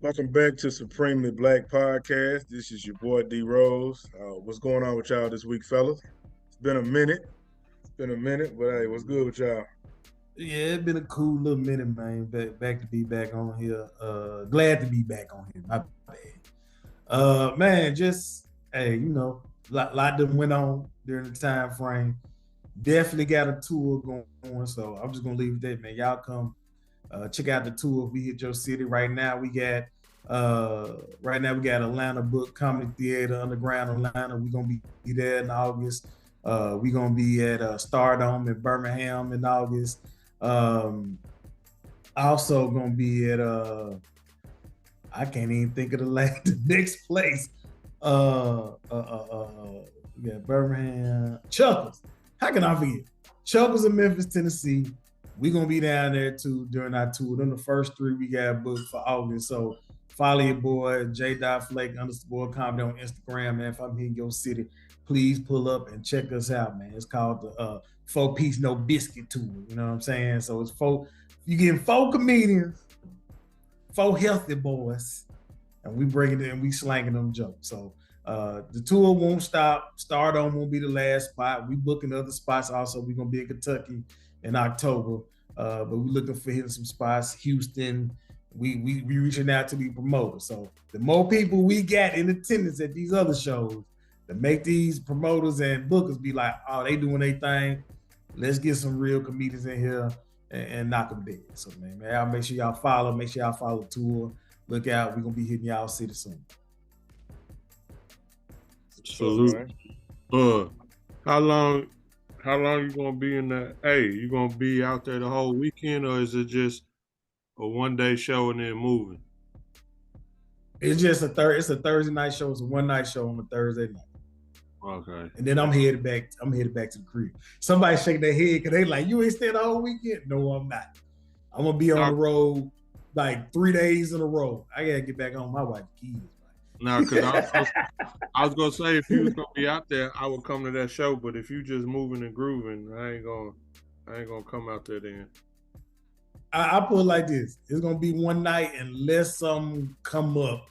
Welcome back to Supremely Black Podcast. This is your boy D Rose. What's going on with y'all this week, fellas? It's been a minute. It's been a minute, but hey, what's good with y'all? Yeah, it's been a cool little minute, man. Back to be back on here. Glad to be back on here. My bad. Man, just hey, lot that went on during the time frame. Definitely got a tour going, so I'm just gonna leave it there, man. Y'all come check out the tour. We hit your city right now. We got Atlanta Book Comedy Theater Underground Atlanta. We're gonna be there in August. We're gonna be at Stardome in Birmingham in August. Um, Also gonna be at I can't even think of the next place. We got Birmingham, Chuckles. How can I forget? Chuckles in Memphis, Tennessee. We're gonna be down there too during our tour. Then the first three we got booked for August. So follow your boy J. Flake underscore comedy on Instagram, man. If I'm in your city, please pull up and check us out, man. It's called the Four Piece No Biscuit Tour. You know what I'm saying? So it's you getting four comedians, four healthy boys, and we bring it in, we slanging them jokes. So the tour won't stop. Stardome won't be the last spot. We booking other spots also. We're gonna be in Kentucky in October. But we're looking for hitting some spots. Houston, we reaching out to be promoters. So the more people we got in attendance at these other shows, to make these promoters and bookers be like, oh, they doing their thing. Let's get some real comedians in here and knock them dead. So man, I'll make sure y'all follow. Make sure y'all follow the tour. Look out, we're gonna be hitting y'all city soon. Salute. Uh, how long? How long you gonna be in the? Hey, you gonna be out there the whole weekend, or is it just a 1 day show and then moving? It's just It's a Thursday night show. It's a one night show on a Thursday night. Okay. And then I'm headed back to the crib. Somebody shake their head because they like, you ain't staying the whole weekend. No, I'm not. I'm gonna be on the road like 3 days in a row. I gotta get back on my wife's keys. Now, because I was gonna say if you was gonna be out there, I would come to that show. But if you just moving and grooving, I ain't gonna come out there then. I put it like this: it's gonna be one night unless something come up.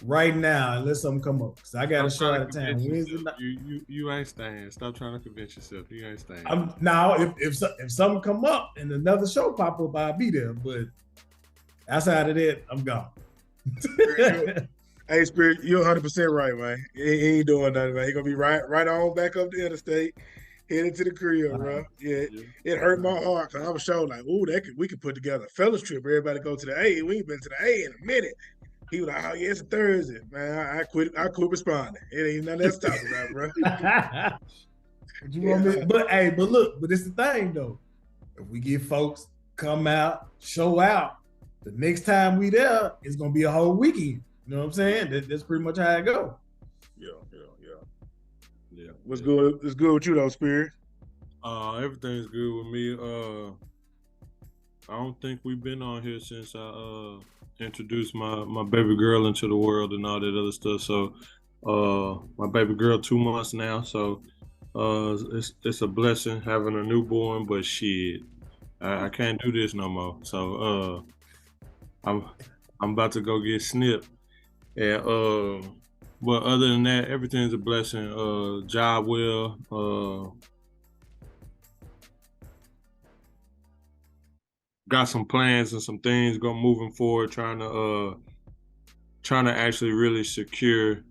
Right now, unless something come up, because I got a show out of town. You ain't staying. Stop trying to convince yourself. You ain't staying. Now, if something come up and another show pop up, I'll be there. But outside of that, I'm gone. Hey, Spirit, you're 100% right, man. He ain't doing nothing, man. He gonna be right on back up the interstate, headed to the crib, bro. Yeah, it hurt my heart because I was showing like, ooh, we could put together a fellas trip. Everybody go to the A. We ain't been to the A in a minute. He was like, oh yeah, it's a Thursday, man. I quit responding. It ain't nothing else to talk about, bro. But look, it's the thing though. If we get folks come out, show out, the next time we there, it's gonna be a whole weekend. You know what I'm saying? That's pretty much how it go. Yeah. What's good? What's good with you though, Spirit? Everything's good with me. I don't think we've been on here since I introduced my baby girl into the world and all that other stuff. So my baby girl 2 months now. So it's a blessing having a newborn, but shit, I can't do this no more. So I'm about to go get snipped. And but other than that, everything's a blessing. Job well. Got some plans and some things going moving forward, trying to actually really secure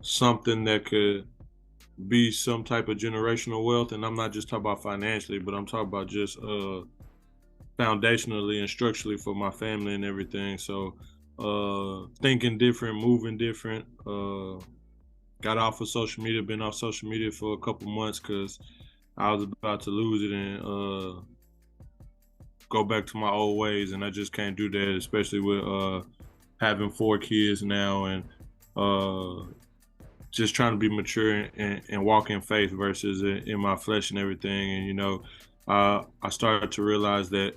something that could be some type of generational wealth. And I'm not just talking about financially, but I'm talking about just foundationally and structurally for my family and everything. So thinking different, moving different. Got off of social media, been off social media for a couple months because I was about to lose it and go back to my old ways, and I just can't do that, especially with having 4 kids now and just trying to be mature and walk in faith versus in my flesh and everything. And, you know, I started to realize that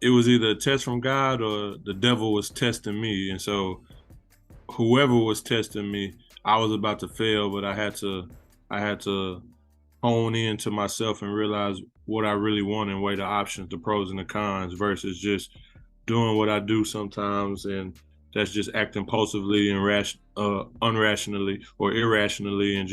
it was either a test from God or the devil was testing me. And so whoever was testing me, I was about to fail, but I had to hone into myself and realize what I really want and weigh the options, the pros and the cons, versus just doing what I do sometimes, and that's just acting impulsively and unrationally or irrationally, and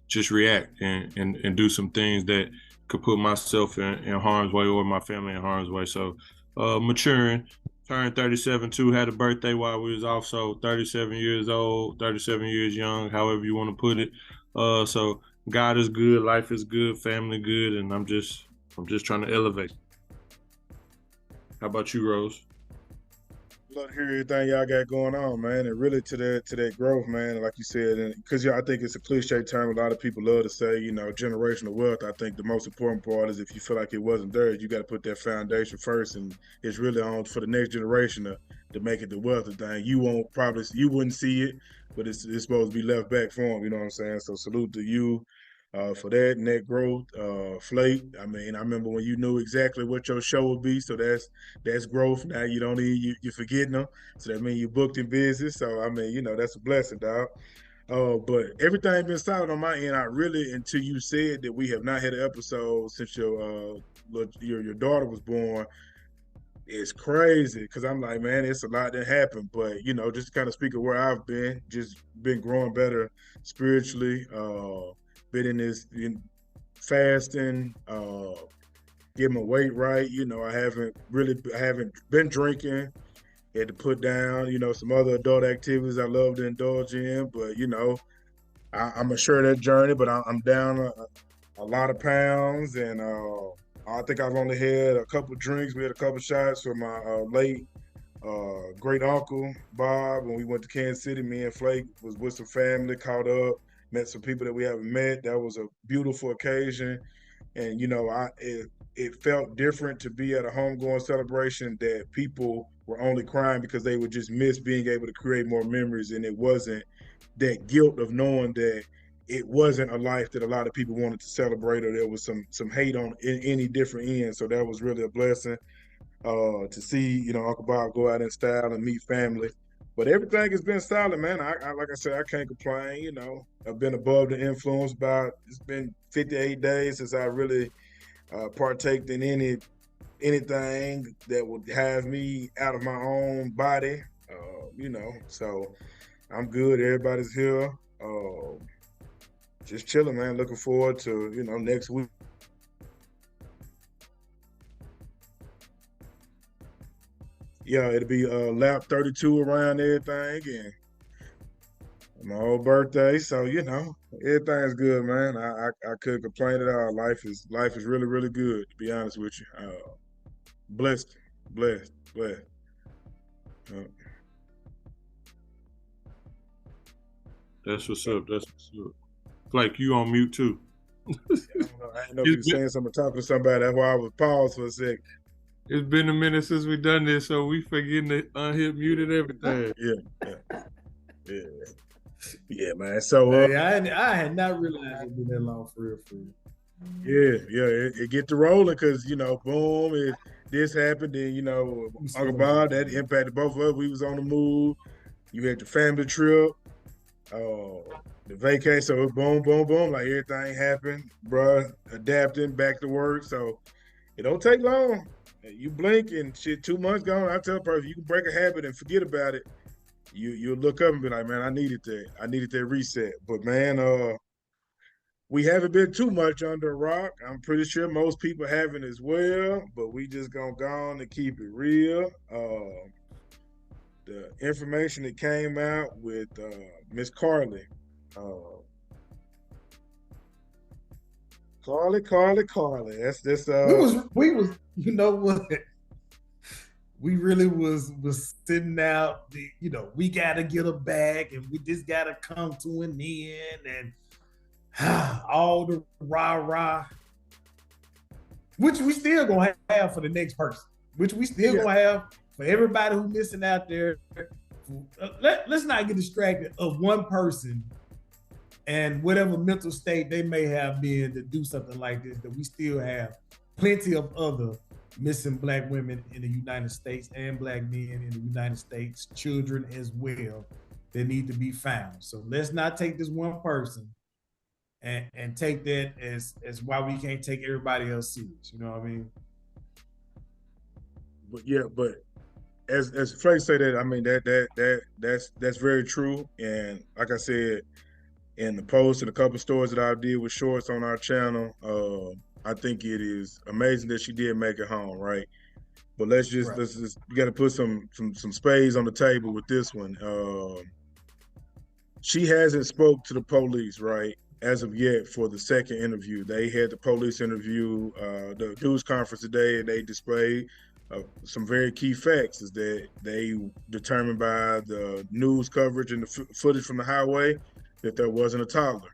just react and do some things that could put myself in harm's way or my family in harm's way. So maturing, turned 37 too, had a birthday while we was off, so 37 years old, 37 years young, however you want to put it. So God is good, life is good, family good, and I'm just trying to elevate. How about you, Rose? Love to hear everything y'all got going on, man, and really to that growth, man. Like you said, and because I think it's a cliche term, a lot of people love to say, generational wealth. I think the most important part is if you feel like it wasn't there, you got to put that foundation first, and it's really on for the next generation to make it the wealthy thing. You wouldn't see it, but it's supposed to be left back for them. You know what I'm saying? So salute to you. For that net growth, Flake. I mean, I remember when you knew exactly what your show would be, so that's growth. Now you don't need you're forgetting them, so that means you booked in business. So I mean, that's a blessing, dog. But everything been solid on my end. I really, until you said that we have not had an episode since your daughter was born, it's crazy because I'm like, man, it's a lot that happened. But just to kind of speak of where I've been, just been growing better spiritually. Been in this fasting, get my weight right. I haven't been drinking. Had to put down, some other adult activities I love to indulge in. But I'm a sure that journey. But I'm down a lot of pounds, and I think I've only had a couple drinks. We had a couple shots for my late great uncle Bob when we went to Kansas City. Me and Flake was with some family, caught up, met some people that we haven't met. That was a beautiful occasion, and it felt different to be at a homegoing celebration that people were only crying because they would just miss being able to create more memories, and it wasn't that guilt of knowing that it wasn't a life that a lot of people wanted to celebrate, or there was some hate on any different end. So that was really a blessing to see, Uncle Bob go out in style and meet family. But everything has been solid, man. I like I said, I can't complain. I've been above the influence it's been 58 days since I really partaked in anything that would have me out of my own body. So I'm good. Everybody's here. Just chilling, man. Looking forward to, next week. Yeah, it'll be lap 32 around everything, and my old birthday. So everything's good, man. I couldn't complain at all. Life is really, really good, to be honest with you. Blessed. That's what's up. Like you on mute too. I didn't know if you were saying something, talking to somebody. That's why I was paused for a second. It's been a minute since we done this, so we forgetting to unhit, mute, and everything. Yeah, man. So I had not realized it'd been that long for real. Yeah, it get to rolling because boom, this happened. Then Uncle Bob, that impacted both of us. We was on the move. You had the family trip, the vacation. So it boom, like everything happened, bruh. Adapting back to work. So it don't take long. You blink and shit, 2 months gone. I tell a person, you can break a habit and forget about it. You'll look up and be like, man, I needed that reset. But man, we haven't been too much under a rock. I'm pretty sure most people haven't as well, but we just gonna go on and keep it real. The information that came out with Miss Carlee. Carlee. That's this. We was. You know what? We really was sitting out. We gotta get a bag, and we just gotta come to an end, and all the rah, which we still gonna have for the next person. Which we still gonna have for everybody who's missing out there. Let's not get distracted of one person and whatever mental state they may have been to do something like this. That we still have plenty of other missing Black women in the United States and Black men in the United States, children as well, that need to be found. So let's not take this one person and take that as why we can't take everybody else serious. You know what I mean? But as Flake say that, I mean that's very true. And like I said, in the post and a couple stories that I did with shorts on our channel, I think it is amazing that she did make it home, right? But let's just you got to put some spades on the table with this one. She hasn't spoke to the police, right, as of yet for the second interview. They had the police interview, the news conference today, and they displayed some very key facts. Is that they determined by the news coverage and the footage from the highway that there wasn't a toddler.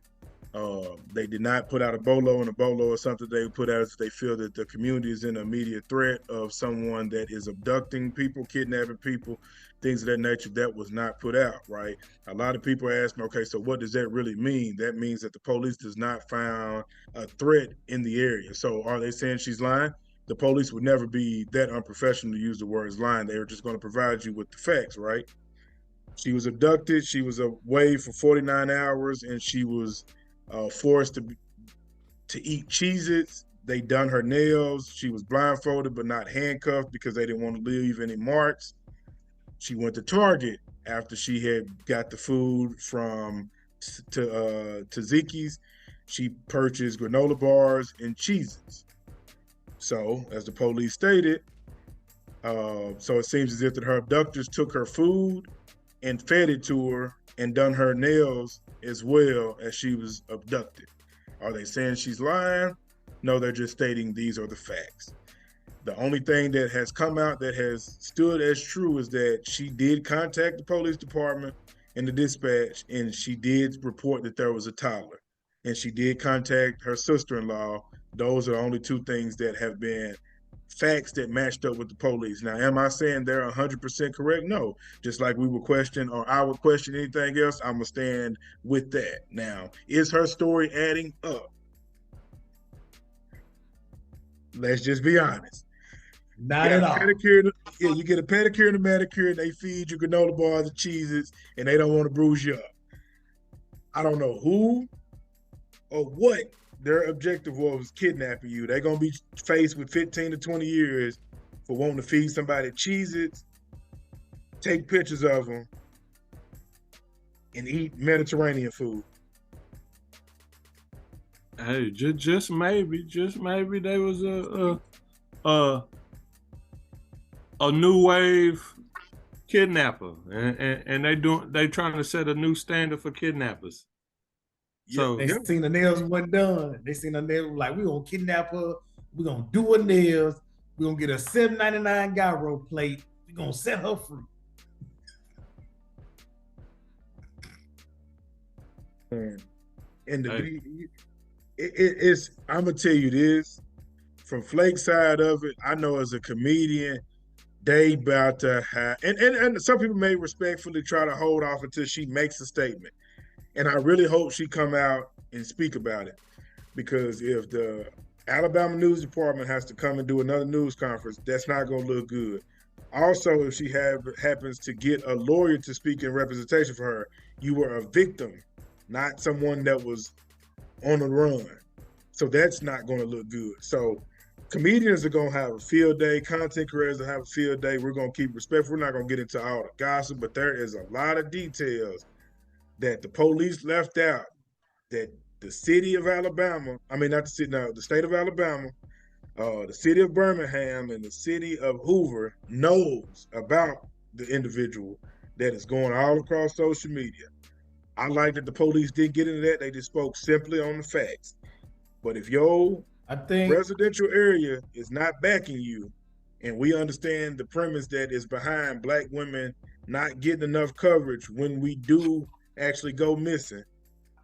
They did not put out a bolo, and a bolo is something they put out if they feel that the community is in immediate threat of someone that is abducting people, kidnapping people, things of that nature. That was not put out, right? A lot of people are asking, okay, so what does that really mean? That means that the police does not find a threat in the area. So are they saying she's lying? The police would never be that unprofessional to use the words lying. They are just going to provide you with the facts, right? She was abducted. She was away for 49 hours, and she was forced to eat Cheez-Its. They done her nails. She was blindfolded but not handcuffed because they didn't want to leave any marks. She went to Target after she had got the food from Taziki's. She purchased granola bars and Cheez-Its. So, as the police stated, so it seems as if that her abductors took her food and fed it to her and done her nails as well as she was abducted. Are they saying she's lying? No, they're just stating these are the facts. The only thing that has come out that has stood as true is that she did contact the police department and the dispatch, and she did report that there was a toddler. And she did contact her sister-in-law. Those are the only two things that have been facts that matched up with the police. Now, am I saying they're 100% correct? No. Just like we would question, or I would question anything else, I'm going to stand with that. Now, is her story adding up? Let's just be honest. Not at all. You get a pedicure and a manicure, and they feed you granola bars and Cheez-Its, and they don't want to bruise you up. I don't know who or what their objective was kidnapping you. They're going to be faced with 15 to 20 years for wanting to feed somebody Cheez-Its, take pictures of them, and eat Mediterranean food. Hey, just maybe they was a new wave kidnapper, and they trying to set a new standard for kidnappers. So they seen the nails wasn't done. They seen the nails like, we gonna kidnap her. We gonna do her nails. We gonna get a $7.99 gyro plate. We gonna set her free. And it's I'm gonna tell you this from Flake's side of it. I know as a comedian, they about to have, and some people may respectfully try to hold off until she makes a statement. And I really hope she come out and speak about it, because if the Alabama News Department has to come and do another news conference, that's not going to look good. Also, if she happens to get a lawyer to speak in representation for her, you were a victim, not someone that was on the run. So that's not going to look good. So comedians are going to have a field day. Content creators will have a field day. We're going to keep respectful. We're not going to get into all the gossip, but there is a lot of details that the police left out that the city of Alabama, the state of Alabama, the city of Birmingham, and the city of Hoover knows about the individual that is going all across social media. I like that the police did get into that. They just spoke simply on the facts. But if your residential area is not backing you, and we understand the premise that is behind Black women not getting enough coverage when we do actually go missing,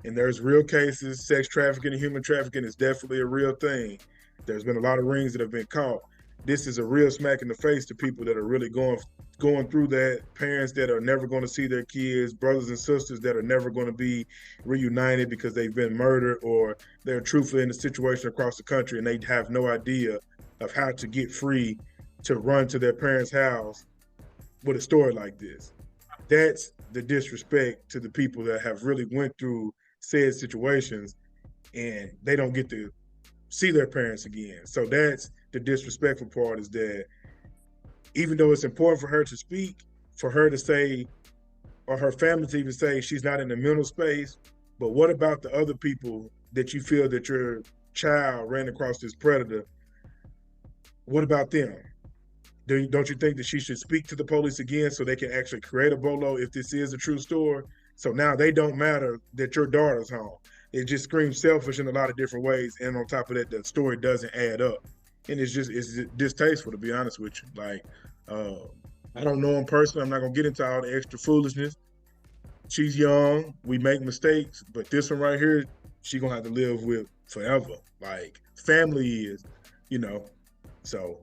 and there's real cases, sex trafficking and human trafficking is definitely a real thing. There's been a lot of rings that have been caught. This is a real smack in the face to people that are really going through that, parents that are never going to see their kids, brothers and sisters that are never going to be reunited because they've been murdered, or they're truthfully in a situation across the country and they have no idea of how to get free to run to their parents' house with a story like this. That's the disrespect to the people that have really went through said situations. and they don't get to see their parents again. So that's the disrespectful part, is that even though it's important for her to speak, for her to say, or her family to even say she's not in the mental space, but what about the other people that you feel that your child ran across this predator? What about them? Don't you think that she should speak to the police again so they can actually create a bolo if this is a true story? So now they don't matter that your daughter's home. It just screams selfish in a lot of different ways. And on top of that, the story doesn't add up. And it's distasteful, to be honest with you. Like, I don't know him personally. I'm not going to get into all the extra foolishness. She's young. We make mistakes. But this one right here, she's going to have to live with forever. Like, family is, you know. So,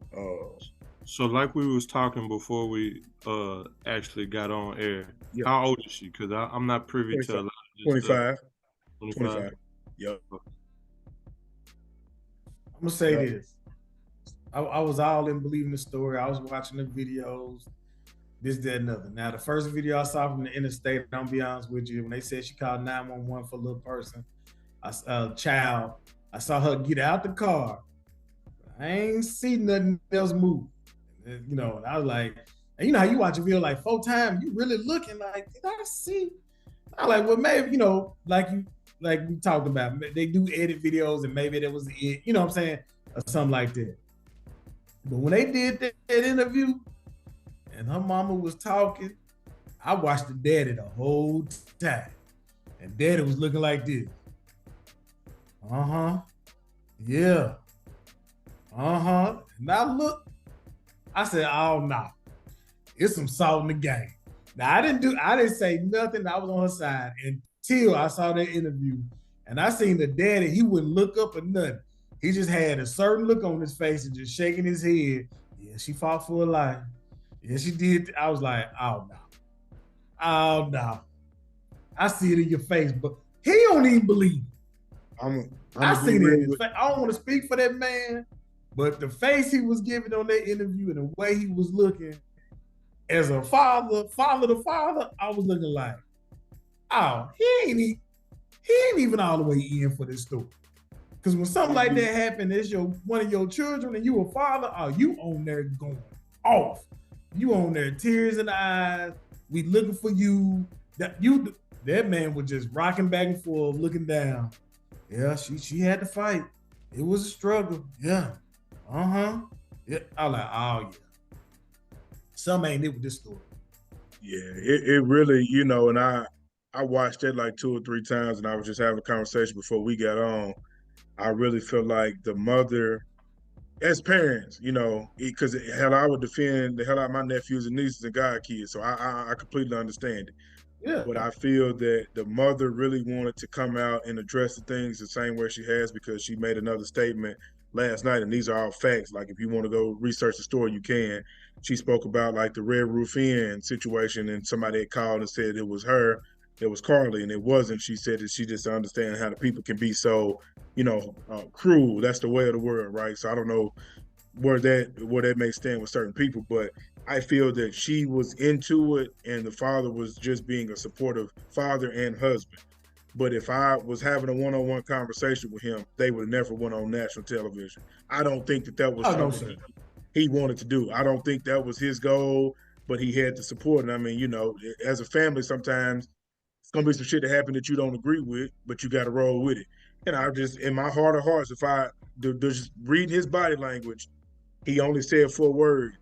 So like we was talking before we actually got on air, yeah. How old is she? Because I'm not privy 25. to a lot of 25. 25. Yep. I'm gonna say this. I was all in believing the story. I was watching the videos, this, that, and other. Now, the first video I saw from the interstate, I'll be honest with you, when they said she called 911 for a little person, child, I saw her get out the car. I ain't see nothing else move. You know, and I was like, and you know how you watch a video like 4 times, you really looking like, did I see? I like, well, maybe, you know, like we talked about, they do edit videos and maybe that was it, you know what I'm saying? Or something like that. But when they did that interview and her mama was talking, I watched the daddy the whole time. And daddy was looking like this. Yeah. And I look, I said, oh no, it's some salt in the game. Now I didn't say nothing. I was on her side until I saw that interview, and I seen the daddy. He wouldn't look up or nothing. He just had a certain look on his face and just shaking his head. Yeah, she fought for her life. Yeah, she did. I was like, oh no. I see it in your face, but he don't even believe it. I seen it in his face. I don't want to speak for that man. But the face he was giving on that interview and the way he was looking as a father, I was looking like, oh, he ain't even all the way in for this story. Because when something like that happened, it's one of your children and you a father, oh, you on there going off. You on there, tears in the eyes. We looking for you. That man was just rocking back and forth, looking down. Yeah, she had to fight. It was a struggle. Yeah. Yeah, I was like, oh yeah. Some ain't it with this story. Yeah, it really, you know, and I watched that like 2 or 3 times, and I was just having a conversation before we got on. I really feel like the mother, as parents, you know, because hell, I would defend the hell out of my nephews and nieces and godkids, so I completely understand it. Yeah. But I feel that the mother really wanted to come out and address the things the same way she has, because she made another statement last night, and these are all facts. Like, if you want to go research the story, you can. She spoke about like the Red Roof Inn situation, and somebody had called and said it was her, it was Carlee, and it wasn't. She said that she just understands how the people can be so, you know, cruel. That's the way of the world, right? So I don't know where that may stand with certain people, but I feel that she was into it, and the father was just being a supportive father and husband. But if I was having a one-on-one conversation with him, they would have never went on national television. I don't think that was something he wanted to do. I don't think that was his goal, but he had to support it. I mean, you know, as a family, sometimes it's going to be some shit that happened that you don't agree with, but you got to roll with it. And I just, in my heart of hearts, if I just read his body language, he only said 4 words.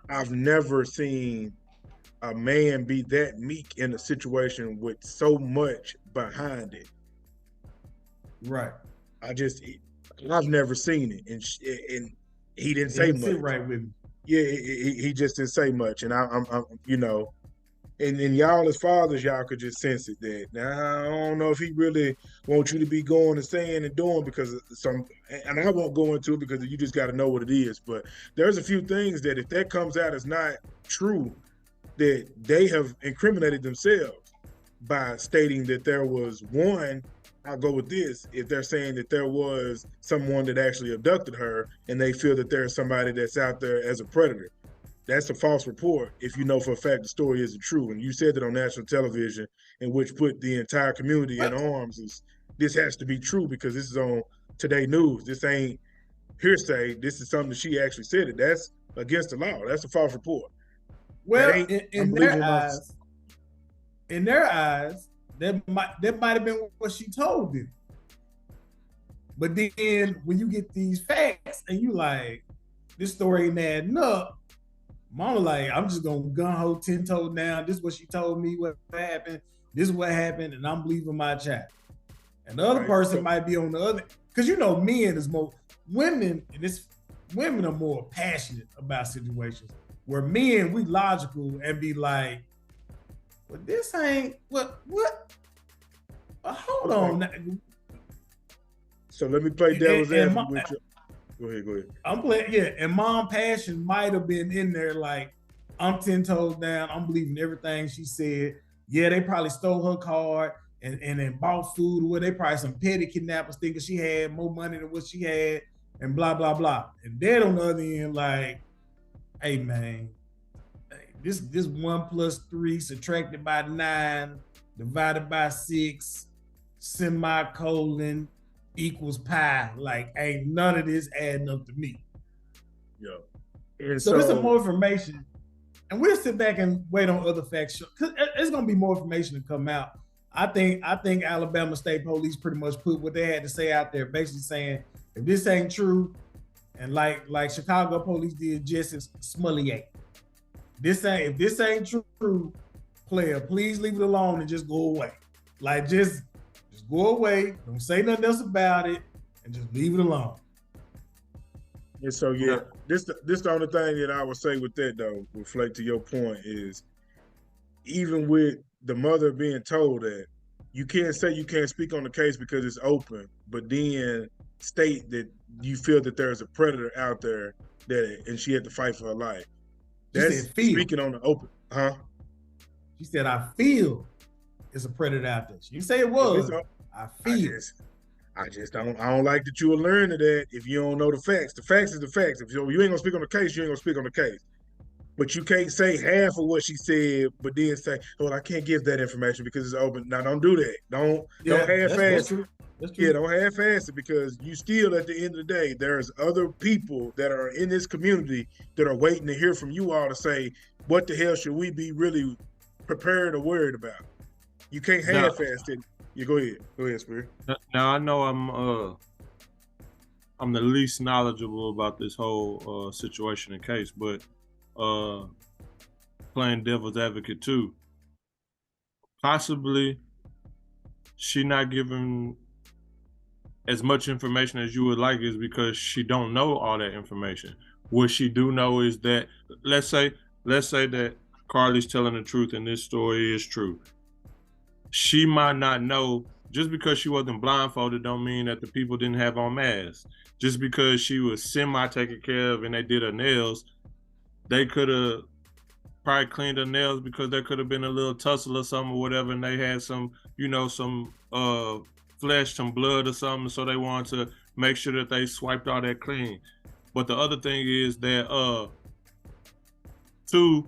I've never seen a man be that meek in a situation with so much behind it. Right. I've never seen it, and he didn't say much. Sit right with me. Yeah, he just didn't say much, and I'm you know, and y'all as fathers, y'all could just sense it. That now I don't know if he really wants you to be going and saying and doing, because and I won't go into it because you just got to know what it is. But there's a few things that if that comes out as not true, that they have incriminated themselves by stating that there was one. I'll go with this. If they're saying that there was someone that actually abducted her and they feel that there's somebody that's out there as a predator, that's a false report if you know for a fact the story isn't true. And you said that on national television, in which put the entire community in arms, is this has to be true because this is on Today News. This ain't hearsay. This is something that she actually said it. That's against the law. That's a false report. Well, in their eyes, that might have been what she told them. But then when you get these facts and you like, this story ain't adding up, mama like, I'm just gonna gun-ho 10-toe down. This is what she told me what happened. This is what happened, and I'm believing my child. And the other person might be on the other, because men is more women, and women are more passionate about situations. Where men, we logical and be like, well, this ain't what? Hold on. So let me play devil's advocate with you. Go ahead. I'm playing, and mom passion might have been in there like, I'm 10 toes down. I'm believing everything she said. Yeah, they probably stole her card and then bought food, or they probably some petty kidnappers thinking she had more money than what she had, and blah, blah, blah. And then on the other end, like, hey man, this 1 + 3 subtracted by 9 divided by 6 semicolon equals pi. Like, ain't none of this adding up to me. Yeah. So there's some more information, and we'll sit back and wait on other facts because there's gonna be more information to come out. I think Alabama State Police pretty much put what they had to say out there, basically saying if this ain't true, and like Chicago police did Justice Smollett, if this ain't true, player, please leave it alone and just go away. Like just go away, don't say nothing else about it, and just leave it alone. And so this the only thing that I would say with that though, reflect to your point, is even with the mother being told that you can't say you can't speak on the case because it's open, but then state that you feel that there's a predator out there and she had to fight for her life. That's speaking on the open, huh? She said, I feel it's a predator out there. She didn't say it was. I feel. I don't like that you will learn to that if you don't know the facts. The facts is the facts. If you ain't gonna speak on the case, you ain't gonna speak on the case. But you can't say half of what she said, but then say, "Oh, I can't give that information because it's open." Now, don't do that. Don't half-ass it. Yeah, don't half-ass it, because you still, at the end of the day, there's other people that are in this community that are waiting to hear from you all to say, what the hell should we be really prepared or worried about? You can't half-ass it. Yeah, go ahead, Spirit. Now I know I'm the least knowledgeable about this whole situation and case, but playing devil's advocate too, possibly she not giving as much information as you would like is because she don't know all that information. What she do know is that let's say that Carlee's telling the truth and this story is true. She might not know, just because she wasn't blindfolded don't mean that the people didn't have on masks. Just because she was semi taken care of and they did her nails, they could have probably cleaned her nails because there could have been a little tussle or something or whatever, and they had some flesh, some blood or something, so they wanted to make sure that they swiped all that clean. But the other thing is that two,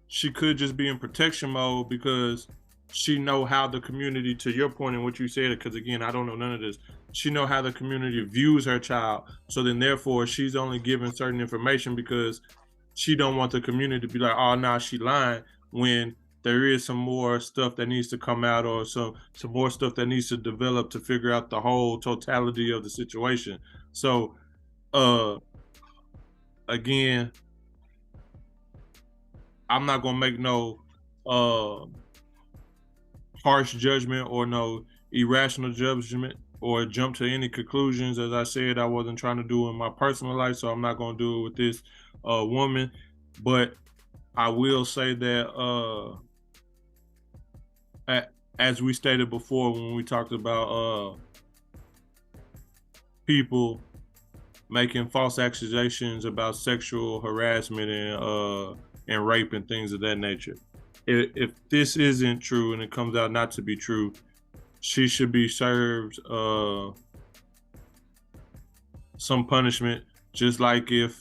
she could just be in protection mode because she know how the community, to your point and what you said, because again, I don't know none of this, she know how the community views her child. So then therefore she's only giving certain information because she don't want the community to be like, oh, nah, she lying, when there is some more stuff that needs to come out, or some more stuff that needs to develop to figure out the whole totality of the situation. So again, I'm not gonna make no harsh judgment or no irrational judgment or jump to any conclusions. As I said, I wasn't trying to do it in my personal life, so I'm not gonna do it with this woman. But I will say that as we stated before when we talked about people making false accusations about sexual harassment and rape and things of that nature, if this isn't true and it comes out not to be true, she should be served some punishment, just like if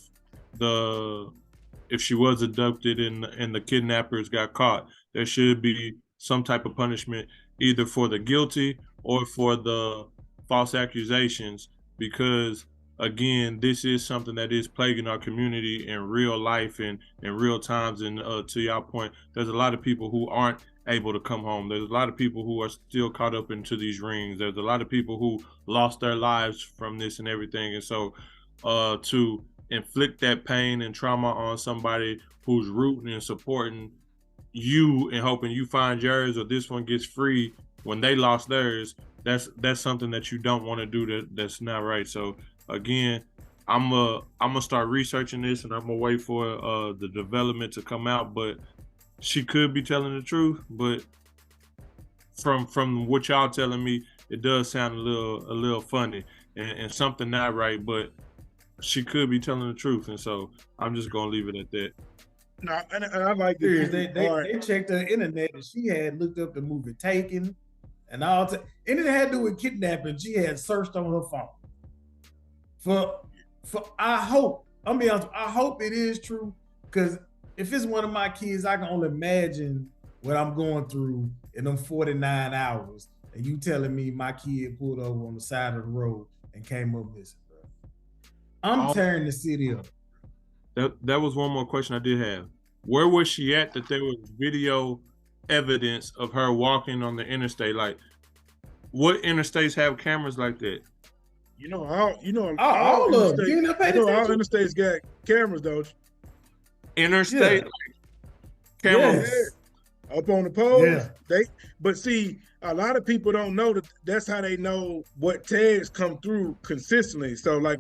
she was abducted and the kidnappers got caught, there should be some type of punishment either for the guilty or for the false accusations, because again, this is something that is plaguing our community in real life and in real times. And to your point, there's a lot of people who aren't able to come home. There's a lot of people who are still caught up into these rings. There's a lot of people who lost their lives from this and everything. And so to inflict that pain and trauma on somebody who's rooting and supporting you and hoping you find yours or this one gets free when they lost theirs, that's something that you don't want to do. That's not right. So again, I'm gonna start researching this, and I'm gonna wait for the development to come out. But she could be telling the truth, but from what y'all telling me, it does sound a little funny and something not right. But she could be telling the truth, and so I'm just gonna leave it at that. No, and I like this. They checked the internet, and she had looked up the movie Taken, and all. And it had to do with kidnapping. She had searched on her phone. For I hope, I'm be honest, I hope it is true, because if it's one of my kids, I can only imagine what I'm going through in them 49 hours. And you telling me my kid pulled over on the side of the road and came up missing, bro. I'm tearing the city up. That was one more question I did have. Where was she at that there was video evidence of her walking on the interstate? Like, what interstates have cameras like that? All of them. All interstates got cameras, though. Interstate cameras. Yes. Up on the poles. Yeah. But see, a lot of people don't know that's how they know what tags come through consistently. So like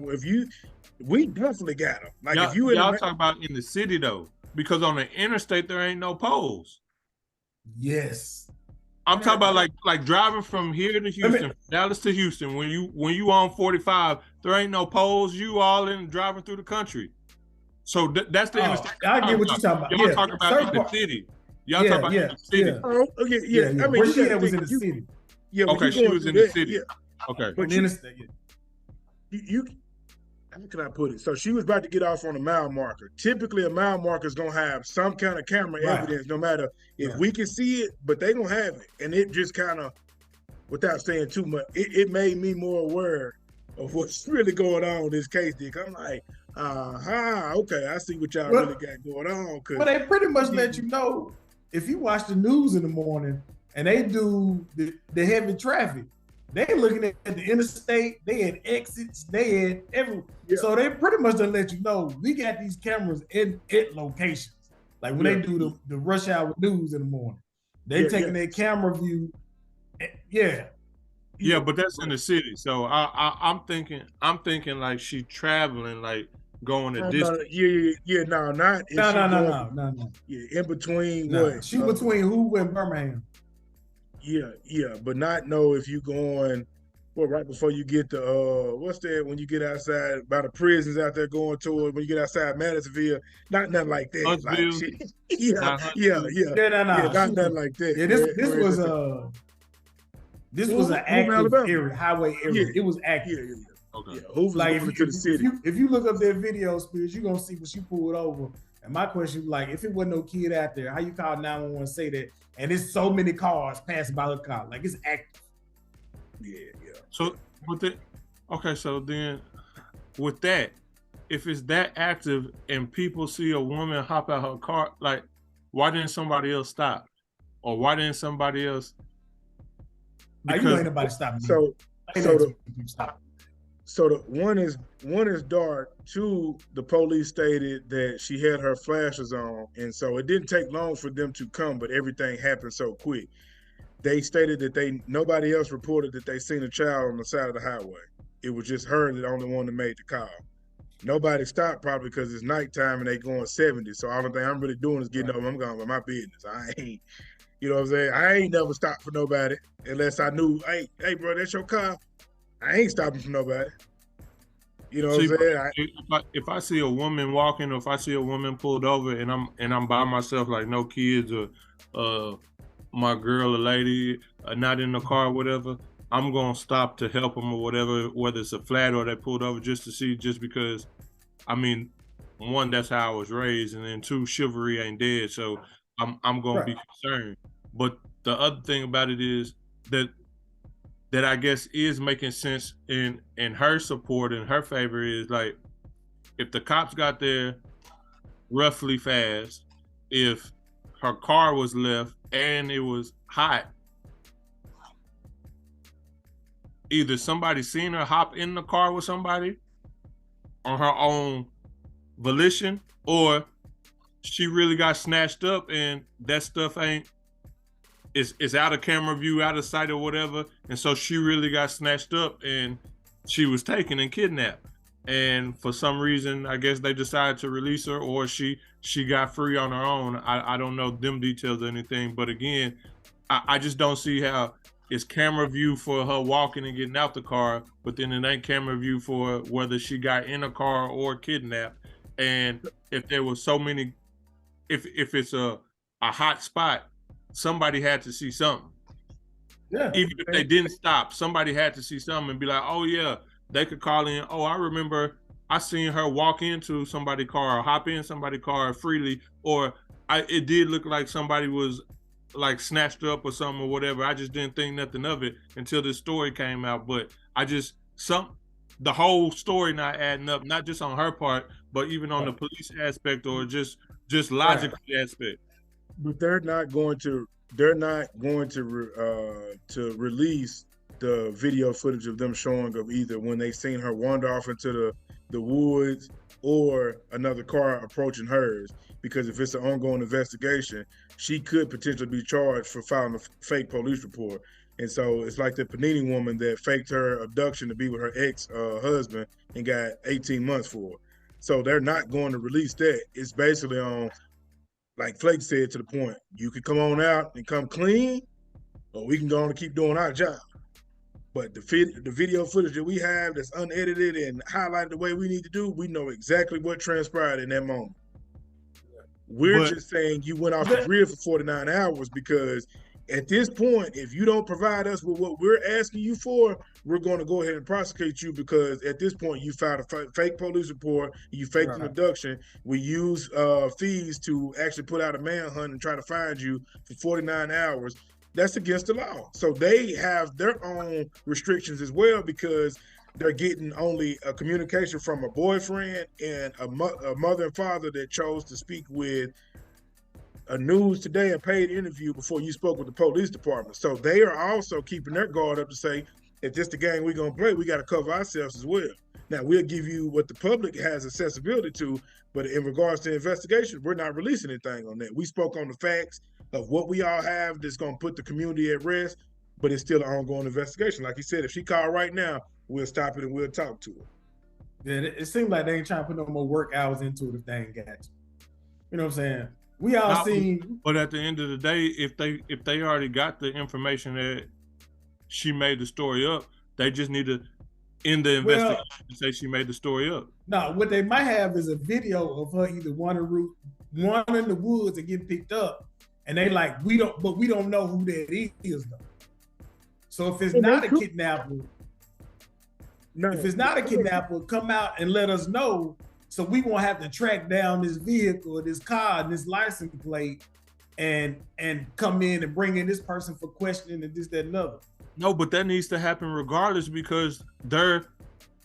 we definitely got them. Like if you y'all talk about in the city though, because on the interstate there ain't no poles. Yes. I'm talking about like driving from here to Houston, Dallas to Houston. When you on 45, there ain't no poles. You all in driving through the country. So that's the interstate. I get what you're talking about. Y'all talking about in the city. Y'all talking about in the city. Oh, yeah. I mean, where she was in the city. Yeah. Okay, she was in the city. Yeah. Okay. But interstate. How can I put it? So she was about to get off on a mile marker. Typically, a mile marker is gonna have some kind of camera evidence, no matter if we can see it, but they gonna have it. And it just kind of, without saying too much, it made me more aware of what's really going on in this case. Dick, I'm like, okay, I see what y'all really got going on. But they pretty much let you know if you watch the news in the morning and they do the heavy traffic. They looking at the interstate, they had exits, they had every. Yeah. So they pretty much done let you know we got these cameras in locations. Like when they do the rush hour news in the morning, they taking their camera view. Yeah, but that's in the city. So I'm thinking like she traveling, like going a distance. No. Yeah, in between what? She between Hoover and Birmingham. Yeah, but not know if you going right before you get to what's that when you get outside by the prisons out there going toward when you get outside Madisonville, not nothing like that. Like, not nothing like that. Yeah, this was an active area, highway area. It was active. Okay. Yeah, Hoover's like going to the city. If you look up their video, Spears, you're gonna see when she pulled over. And my question was like, if it wasn't no kid out there, how you call 911 say that? And there's so many cars passing by her car, like it's active. Yeah. So so then with that, if it's that active and people see a woman hop out her car, like why didn't somebody else stop? Or why didn't somebody else? Because you ain't nobody stopping. So the one is dark. Two, the police stated that she had her flashes on, and so it didn't take long for them to come, but everything happened so quick. They stated that nobody else reported that they seen a child on the side of the highway. It was just her, the only one that made the call. Nobody stopped probably because it's nighttime and they going 70. So all the thing I'm really doing is getting over. I'm going with my business. I ain't, you know what I'm saying? I ain't never stopped for nobody unless I knew, hey, bro, that's your car. I ain't stopping for nobody. You know what I'm saying? If I see a woman walking, or if I see a woman pulled over, and I'm by myself, like no kids or my girl or lady not in the car or whatever, I'm gonna stop to help them or whatever, whether it's a flat or they pulled over, just to see, just because, I mean, one, that's how I was raised, and then two, chivalry ain't dead, so I'm gonna be concerned. But the other thing about it is that that I guess is making sense in her support, in her favor, is like, if the cops got there roughly fast, if her car was left and it was hot, either somebody seen her hop in the car with somebody on her own volition, or she really got snatched up and that stuff is out of camera view, out of sight or whatever, and so she really got snatched up and she was taken and kidnapped, and for some reason I guess they decided to release her, or she got free on her own. I don't know them details or anything, but again, I just don't see how it's camera view for her walking and getting out the car, but then it ain't camera view for whether she got in a car or kidnapped. And if there was so many, if it's a hot spot, somebody had to see something. Yeah. Even if they didn't stop, somebody had to see something and be like, oh yeah, they could call in. Oh, I remember I seen her walk into somebody's car or hop in somebody's car freely, or it did look like somebody was like snatched up or something or whatever. I just didn't think nothing of it until this story came out. But the whole story not adding up, not just on her part, but even on the police aspect or just logical aspect. But they're not going to release the video footage of them showing of either when they seen her wander off into the woods or another car approaching hers, because if it's an ongoing investigation, she could potentially be charged for filing a fake police report. And so it's like the Panini woman that faked her abduction to be with her ex-husband and got 18 months for it. So they're not going to release that. It's basically on, like Flake said, to the point, you can come on out and come clean, or we can go on and keep doing our job. But the video footage that we have that's unedited and highlighted the way we need to do, we know exactly what transpired in that moment. We're just saying you went off the grid for 49 hours because at this point, if you don't provide us with what we're asking you for, we're going to go ahead and prosecute you, because at this point you filed a fake police report, you faked an abduction. We use fees to actually put out a manhunt and try to find you for 49 hours. That's against the law. So they have their own restrictions as well, because they're getting only a communication from a boyfriend and a mother and father that chose to speak with a News Today and paid interview before you spoke with the police department. So they are also keeping their guard up to say, if this the game we're going to play, we got to cover ourselves as well. Now, we'll give you what the public has accessibility to, but in regards to investigation, we're not releasing anything on that. We spoke on the facts of what we all have that's going to put the community at rest, but it's still an ongoing investigation. Like he said, if she called right now, we'll stop it and we'll talk to her. Yeah, it seems like they ain't trying to put no more work hours into it if they ain't got you. You know what I'm saying? We all seen. But at the end of the day, if they already got the information that she made the story up, they just need to end the investigation and say she made the story up. No, what they might have is a video of her either wandering in the woods and getting picked up, and they like, we don't know who that is though. So if it's not a kidnapper, come out and let us know, so we won't have to track down this vehicle, this car, and this license plate, and come in and bring in this person for questioning and this, that, and other. No, but that needs to happen regardless, because they're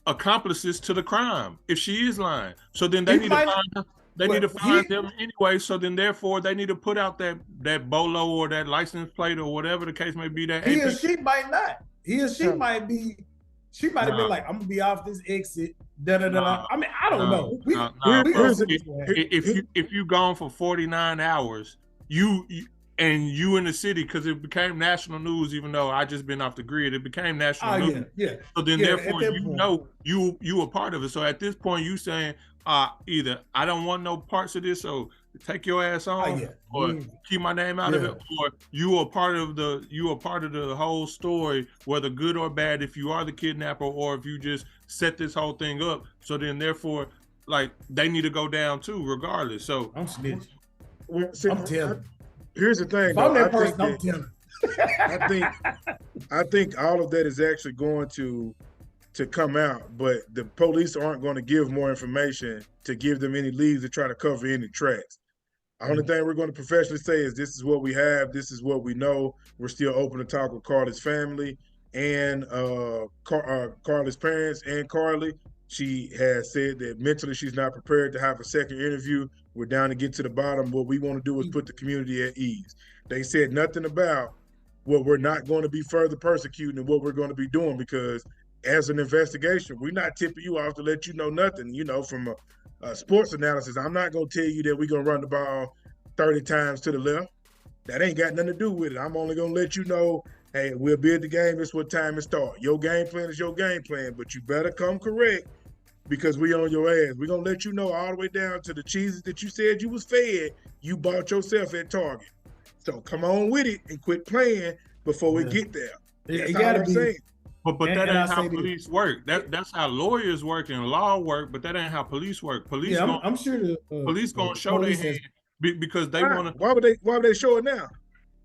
accomplices to the crime. If she is lying, so then they need to find them anyway. So then, therefore, they need to put out that bolo or that license plate or whatever the case may be. That he or she might not. He or she might be. She might have been like, "I'm gonna be off this exit." I mean, I don't know. If you gone for 49 hours, you in the city, because it became national news. Even though I just been off the grid, it became national news. Yeah. So then, therefore, you a part of it. So at this point, you saying either I don't want no parts of this, so take your ass on, or keep my name out of it, or you are part of the whole story, whether good or bad. If you are the kidnapper, or if you just set this whole thing up, so then therefore, like, they need to go down too, regardless. So I'm snitching. Well, see, I'm telling. Here's the thing. If I'm that person, I'm telling. I think all of that is actually going to come out, but the police aren't going to give more information to give them any leads to try to cover any tracks. The only thing we're going to professionally say is this is what we have, this is what we know. We're still open to talk with Carlee's family, and Carlee's parents and Carlee. She has said that mentally she's not prepared to have a second interview. We're down to get to the bottom. What we want to do is put the community at ease. They said nothing about what we're not going to be further persecuting and what we're going to be doing, because as an investigation, we're not tipping you off to let you know nothing. From a sports analysis, I'm not going to tell you that we're going to run the ball 30 times to the left. That ain't got nothing to do with it. I'm only going to let you know, hey, we'll be at the game. It's what time it starts. Your game plan is your game plan, but you better come correct, because we on your ass. We're going to let you know all the way down to the cheeses that you said you was fed, you bought yourself at Target. So come on with it and quit playing before we get there. That's it gotta be. Saying. But that ain't how police work. That's how lawyers work and law work, but that ain't how police work. Police, I'm sure the police gonna show their hand because they want to. Why would they show it now?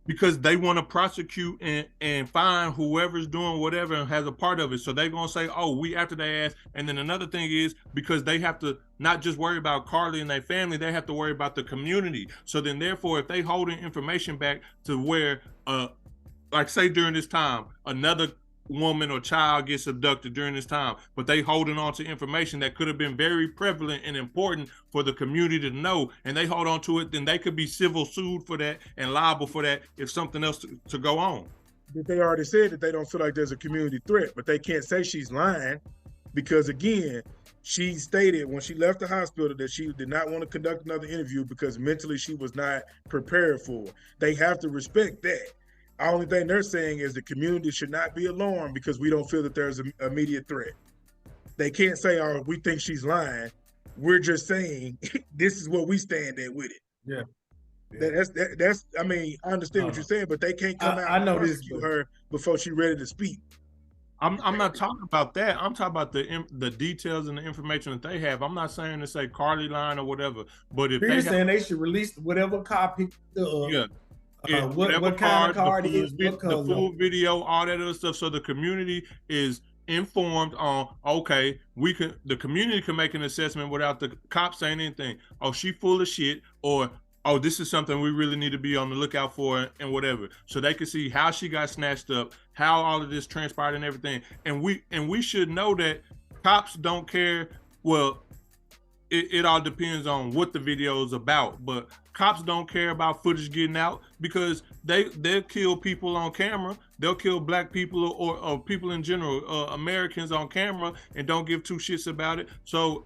Because they want to prosecute and find whoever's doing whatever and has a part of it. So they're going to say, oh, we after their ass. And then another thing is, because they have to not just worry about Carlee and their family, they have to worry about the community. So then therefore, if they holding information back to where, like say during this time, another woman or child gets abducted during this time, but they holding on to information that could have been very prevalent and important for the community to know, and they hold on to it, then they could be civil sued for that and liable for that if something else to go on. But they already said that they don't feel like there's a community threat, but they can't say she's lying, because again, she stated when she left the hospital that she did not want to conduct another interview because mentally she was not prepared for it. They have to respect that. The only thing they're saying is the community should not be alarmed because we don't feel that there's an immediate threat. They can't say, oh, we think she's lying. We're just saying this is what we stand at with it. Yeah. That's I mean, I understand what you're saying, but they can't come out and prosecute her before she's ready to speak. I'm not talking about that. I'm talking about the details and the information that they have. I'm not saying to say Carlee lying or whatever, but if they're saying they should release whatever copy. What kind of card it is, the full video, all that other stuff, so the community is informed on, okay, the community can make an assessment without the cops saying anything. Oh, she full of shit, or oh, this is something we really need to be on the lookout for, and whatever. So they can see how she got snatched up, how all of this transpired and everything. And we should know that cops don't care. Well, it all depends on what the video is about, but cops don't care about footage getting out, because they'll kill people on camera. They'll kill black people or people in general, Americans on camera, and don't give two shits about it. So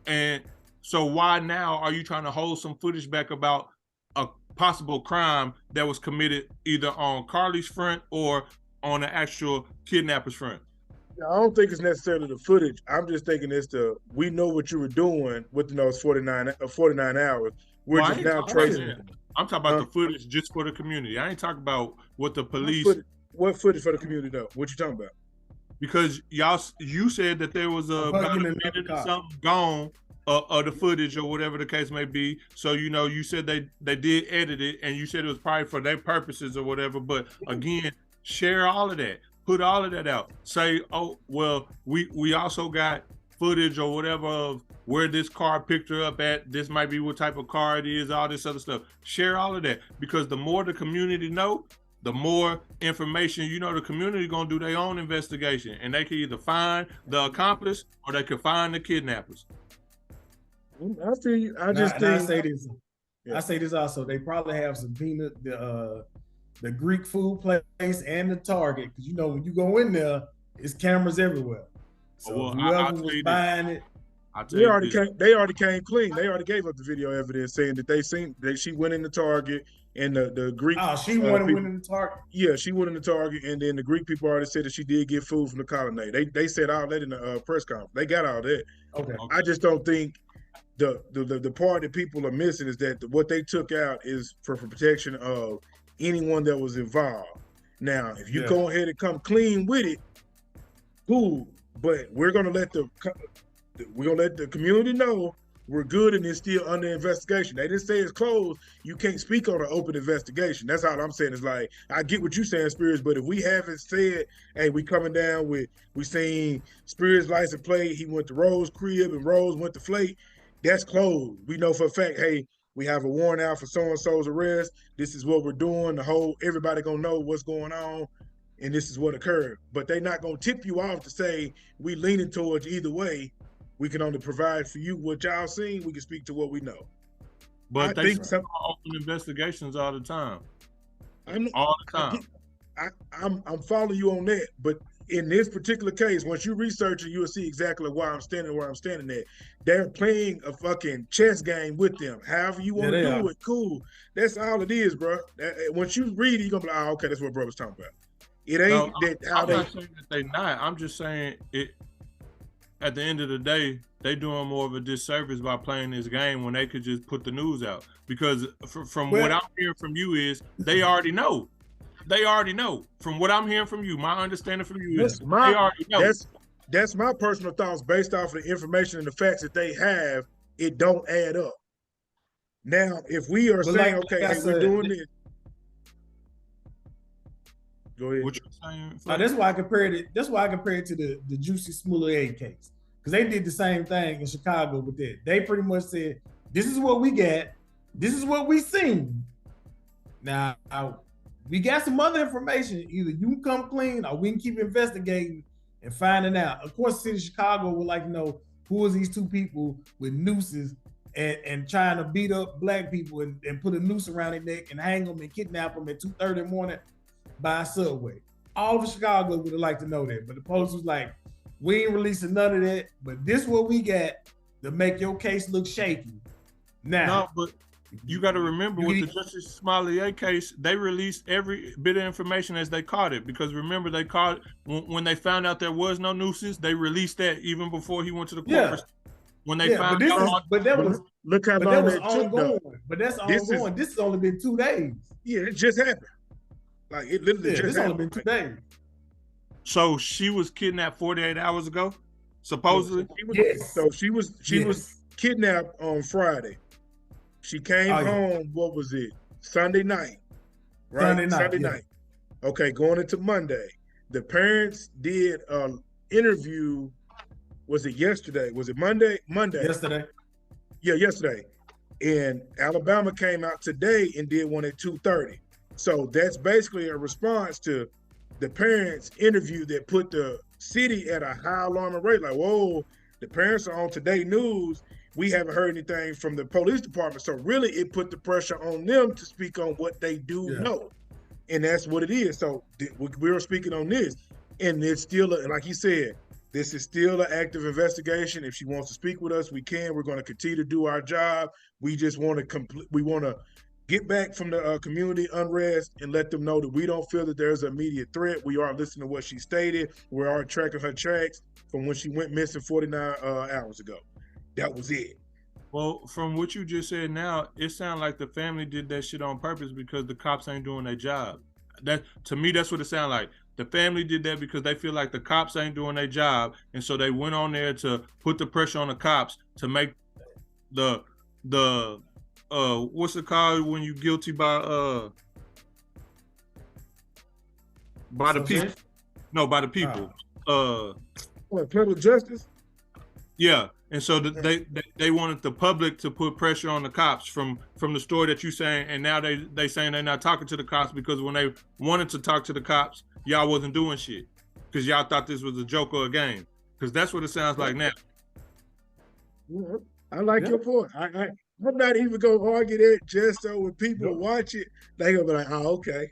why now are you trying to hold some footage back about a possible crime that was committed either on Carlee's front or on the actual kidnapper's front? I don't think it's necessarily the footage. I'm just thinking we know what you were doing within those 49 hours. We're just now tracing. I'm talking about the footage just for the community. I ain't talking about what the police. What footage for the community though? What you talking about? Because you said that there was about a minute or something gone of the footage or whatever the case may be. So you said they did edit it, and you said it was probably for their purposes or whatever. But again, share all of that. Put all of that out. Say, oh, well, we also got footage or whatever of where this car picked her up at. This might be what type of car it is, all this other stuff. Share all of that, because the more the community know, the more information, the community going to do their own investigation, and they can either find the accomplice or they can find the kidnappers. I feel you. I say this. Yeah. I say this also. They probably have some peanut, the Greek food place and the Target, because when you go in there, it's cameras everywhere. So whoever was buying it, they already came clean. They already gave up the video evidence saying that they seen that she went in the Target, and the Greek. Oh, she went in the Target. Yeah, she went in the Target, and then the Greek people already said that she did get food from the colonnade. They said all that in the press conference. They got all that. Okay. I just don't think the part that people are missing is that what they took out is for protection of anyone that was involved. Now, if you go ahead and come clean with it, cool. But we're gonna let the community know we're good, and it's still under investigation. They didn't say it's closed. You can't speak on an open investigation. That's all I'm saying. Is like, I get what you're saying, Spears, but if we haven't said, hey, we coming down with, we seen Spears' license plate, he went to Rose crib and Rose went to Flake, that's closed. We know for a fact, hey, we have a warrant out for so-and-so's arrest. This is what we're doing. Everybody gonna know what's going on. and this is what occurred. But they're not gonna tip you off to say we leaning towards either way. We can only provide for you what y'all seen. We can speak to what we know. But they open investigations all the time. All the time. I'm following you on that, but in this particular case, once you research it, you'll see exactly why I'm standing where I'm standing at. They're playing a fucking chess game with them. However you want to do it, cool. That's all it is, bro. Once you read it, you're gonna be like, oh, okay, that's what bro was talking about. It ain't I'm not saying that they not. I'm just saying it. At the end of the day, they doing more of a disservice by playing this game when they could just put the news out. Because from what I'm hearing from you is they already know. They already know. From what I'm hearing from you, my understanding from you is they already know. That's my personal thoughts based off of the information and the facts that they have. It don't add up. Now, if we are saying, we're doing this. Go ahead. What you saying? That's why I compared it. That's why I compared it to the Juicy Smollett case, because they did the same thing in Chicago with that. They pretty much said, "This is what we got. This is what we seen. Now we got some other information. Either you can come clean, or we can keep investigating and finding out." Of course, the city of Chicago would like to know who is these two people with nooses and trying to beat up black people and put a noose around their neck and hang them and kidnap them at 2:30 in the morning by a subway. All of Chicago would have liked to know that, but the police was like, "We ain't releasing none of that, but this is what we got to make your case look shaky." Now, no, but you got to remember with the Justice Smollett case, they released every bit of information as they caught it, because remember they caught when they found out there was no nooses, they released that even before he went to the court. When they found out, look how long that took. But that's ongoing. This has only been 2 days. Yeah, it just happened. Like it literally just it's only been 2 days. So she was kidnapped 48 hours ago, supposedly. So she was kidnapped on Friday. She came home. What was it? Sunday night, right? Sunday night. Okay, going into Monday. The parents did an interview. Was it yesterday? Was it Monday? Yesterday. Yeah, yesterday. And Alabama came out today and did one at 2:30. So that's basically a response to the parents' interview that put the city at a high alarming rate. Like, whoa, the parents are on Today News. We haven't heard anything from the police department. So really, it put the pressure on them to speak on what they do know. And that's what it is. So we were speaking on this. And it's still, like you said, this is still an active investigation. If she wants to speak with us, we can. We're going to continue to do our job. We just want to get back from the community unrest and let them know that we don't feel that there's an immediate threat. We are listening to what she stated. We are tracking her tracks from when she went missing 49 hours ago. That was it. Well, from what you just said now, it sounds like the family did that shit on purpose because the cops ain't doing their job. To me, that's what it sounds like. The family did that because they feel like the cops ain't doing their job, and so they went on there to put the pressure on the cops to make the what's it called when you guilty by the people? No, by the people. Criminal justice? Yeah. And so they wanted the public to put pressure on the cops from the story that you saying, and now they saying they're not talking to the cops because when they wanted to talk to the cops, y'all wasn't doing shit because y'all thought this was a joke or a game, because that's what it sounds like now. I like your point. I'm not even gonna argue that, just so when people watch it, they gonna be like, "Oh, okay."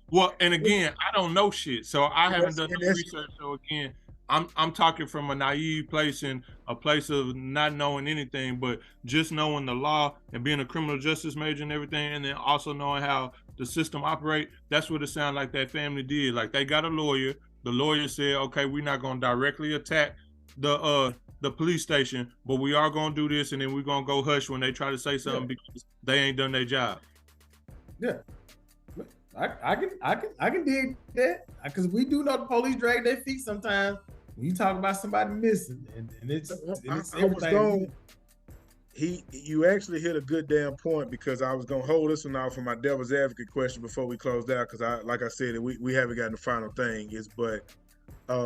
Well, and again, I don't know shit, so I haven't done no research. So again, I'm talking from a naive place and a place of not knowing anything, but just knowing the law and being a criminal justice major and everything, and then also knowing how the system operate. That's what it sounded like that family did. Like they got a lawyer. The lawyer said, "Okay, we're not gonna directly attack the police station, but we are gonna do this, and then we're gonna go hush when they try to say something because they ain't done their job." Yeah. I can dig that, because we do know the police drag their feet sometimes when you talk about somebody missing, and it's everything. You actually hit a good damn point, because I was gonna hold this one out for my devil's advocate question before we closed out, because like I said, we haven't gotten the final thing.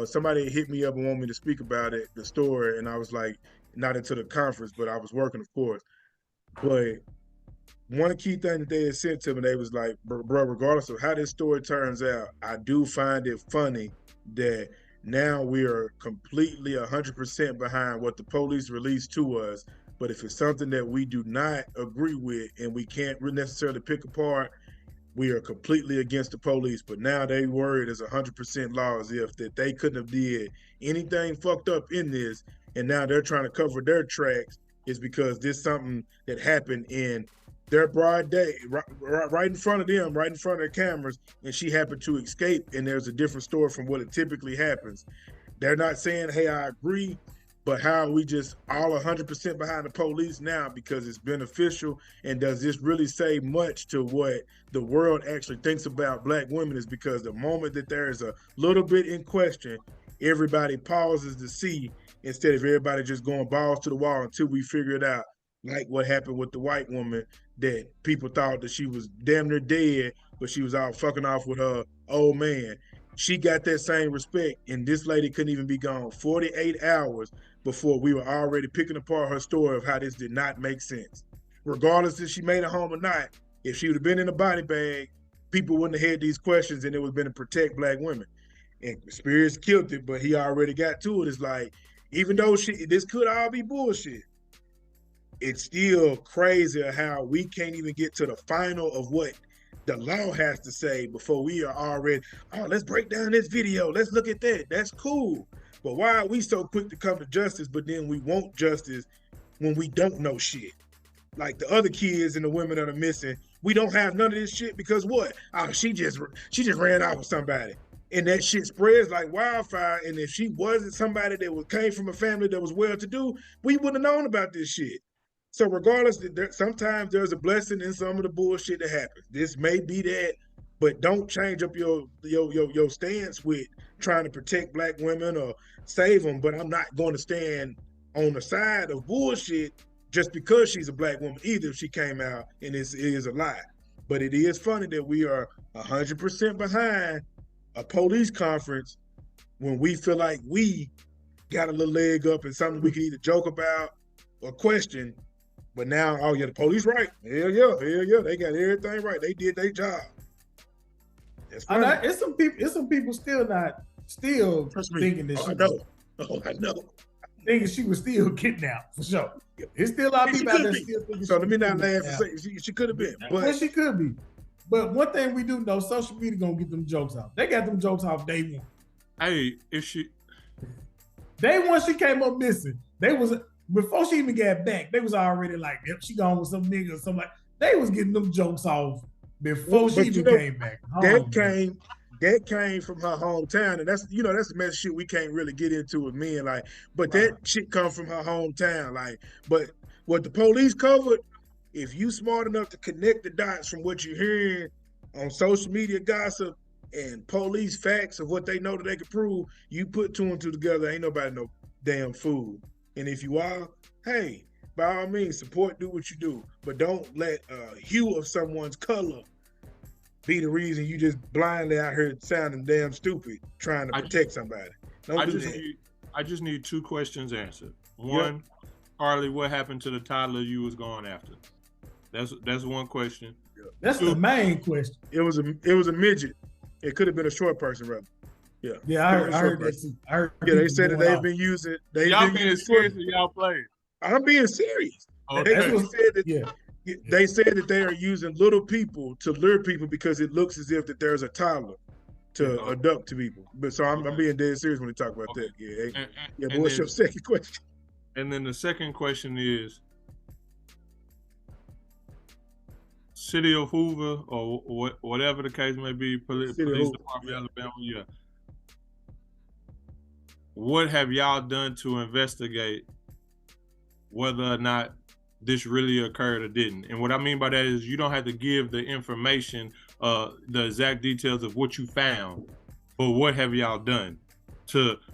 Somebody hit me up and wanted me to speak about it, the story, and I was like, not into the conference, but I was working, of course. But one key thing that they had sent to me, they was like, bro, regardless of how this story turns out, I do find it funny that now we are completely 100% behind what the police released to us. But if it's something that we do not agree with and we can't necessarily pick apart, we are completely against the police. But now they word is 100% law, as if that they couldn't have did anything fucked up in this, and now they're trying to cover their tracks is because this something that happened in their broad day, right in front of them, right in front of their cameras, and she happened to escape, and there's a different story from what it typically happens. They're not saying, hey, I agree, but how are we just all 100% behind the police now because it's beneficial? And does this really say much to what the world actually thinks about Black women? Is because the moment that there is a little bit in question, everybody pauses to see instead of everybody just going balls to the wall until we figure it out. Like what happened with the white woman that people thought that she was damn near dead, but she was out fucking off with her old man. She got that same respect, and this lady couldn't even be gone 48 hours before we were already picking apart her story of how this did not make sense. Regardless if she made it home or not, if she would have been in a body bag, people wouldn't have had these questions, and it would have been to protect Black women. And Spears killed it, but he already got to it. It's like, even though this could all be bullshit, it's still crazy how we can't even get to the final of what the law has to say before we are already, oh, let's break down this video. Let's look at that. That's cool. But why are we so quick to come to justice, but then we want justice when we don't know shit? Like the other kids and the women that are missing, we don't have none of this shit because what? Oh, she just ran off with somebody. And that shit spreads like wildfire. And if she wasn't somebody that came from a family that was well-to-do, we wouldn't have known about this shit. So regardless, sometimes there's a blessing in some of the bullshit that happens. This may be that, but don't change up your stance with trying to protect Black women or save them. But I'm not going to stand on the side of bullshit just because she's a Black woman either if she came out and it is a lie. But it is funny that we are 100% behind a police conference when we feel like we got a little leg up and something we can either joke about or question. But now, oh yeah, the police right. Hell yeah. They got everything right. They did their job. It's some people still thinking that I know. Thinking she was still kidnapped for sure. It's still a lot of people out there still thinking. So let me not laugh and say she could have been. But she could be. But one thing we do know, social media gonna get them jokes off. They got them jokes off day one. Hey, day one she came up missing. Before she even got back, they was already like, yep, she gone with some nigga or something like. They was getting them jokes off before she even came back. That came from her hometown, and that's the mess shit we can't really get into with men. Like, but that shit come from her hometown. Like, but what the police covered, if you smart enough to connect the dots from what you're hearing on social media gossip and police facts of what they know that they can prove, you put two and two together. Ain't nobody no damn fool. And if you are, hey, by all means, support, do what you do. But don't let hue of someone's color be the reason you just blindly out here sounding damn stupid trying to protect somebody. I just need two questions answered. One, Carlee, what happened to the toddler you was going after? That's one question. That's the main question. It was a midget. It could have been a short person, rather. Yeah, I heard that too. They said that they've been using. Y'all being serious or y'all playing? I'm being serious. Okay. They said that they are using little people to lure people because it looks as if that there's a toddler to abduct to people. But so I'm being dead serious when we talk about that. Yeah. But what's your second question? And then the second question is, City of Hoover or whatever the case may be, police department of Alabama. Yeah. What have y'all done to investigate whether or not this really occurred or didn't? And what I mean by that is you don't have to give the information, the exact details of what you found, but what have y'all done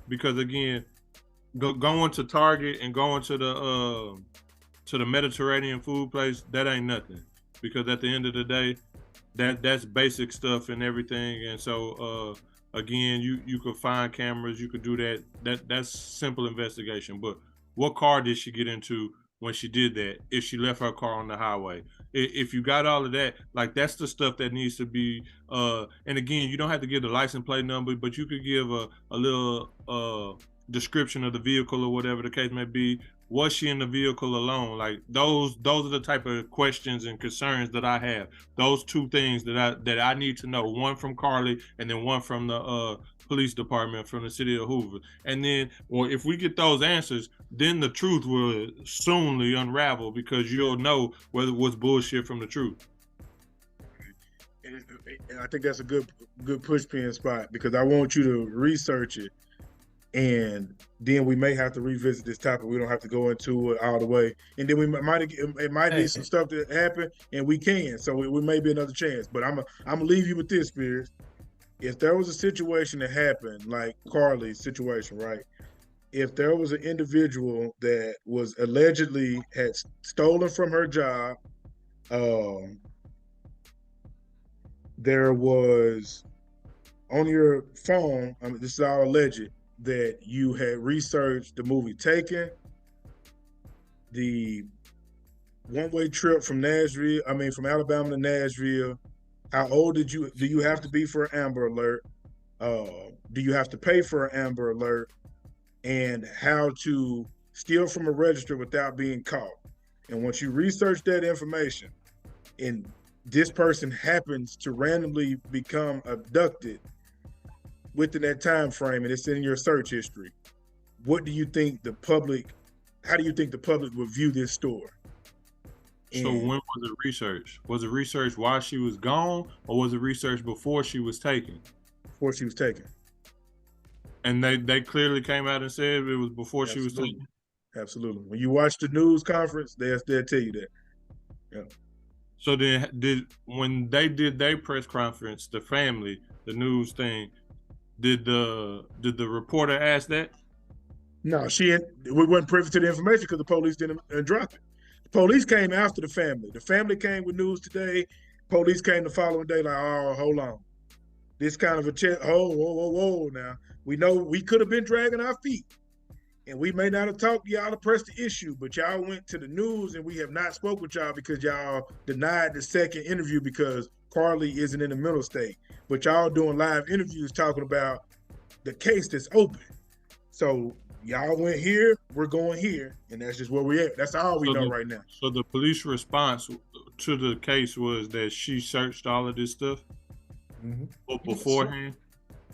because again, going to Target and going to the Mediterranean food place, that ain't nothing. Because at the end of the day, that's basic stuff and everything. And so again, you could find cameras, you could do that. That's simple investigation. But what car did she get into when she did that, if she left her car on the highway. If you got all of that, like that's the stuff that needs to be, and again, you don't have to give the license plate number, but you could give a little description of the vehicle or whatever the case may be. Was she in the vehicle alone? Like those are the type of questions and concerns that I have. Those two things that I need to know. One from Carlee and then one from the police department from the city of Hoover. And then, well, if we get those answers, then the truth will soonly unravel because you'll know whether it was bullshit from the truth. And I think that's a good pushpin spot because I want you to research it. And then we may have to revisit this topic. We don't have to go into it all the way. And then it might be some stuff that happen, and we can. So it may be another chance. But I'm gonna leave you with this, Spears. If there was a situation that happened, like Carlee's situation, right? If there was an individual that was allegedly had stolen from her job, there was on your phone, I mean, this is all alleged, that you had researched the movie Taken, the one-way trip from Alabama to Nashville. How old do you have to be for an Amber Alert? Do you have to pay for an Amber Alert? And how to steal from a register without being caught. And once you research that information, and this person happens to randomly become abducted within that time frame, and it's in your search history, how do you think the public would view this story? So when was it researched? Was it researched while she was gone, or was it researched before she was taken? Before she was taken. And they clearly came out and said it was before she was taken? Absolutely. When you watch the news conference, they'll tell you that. Yeah. So then when they did their press conference, the family, the news thing, did the reporter ask that? No, we weren't privy to the information because the police didn't drop it. The police came after the family. The family came with news today. Police came the following day like, oh, hold on. This kind of a check. Oh, whoa. Now, we know we could have been dragging our feet. And we may not have talked y'all to press the issue, but y'all went to the news and we have not spoke with y'all because y'all denied the second interview because Carlee isn't in the mental state. But y'all doing live interviews talking about the case that's open. So y'all went here, we're going here, and that's just where we're at. That's all we know right now. So the police response to the case was that she searched all of this stuff beforehand?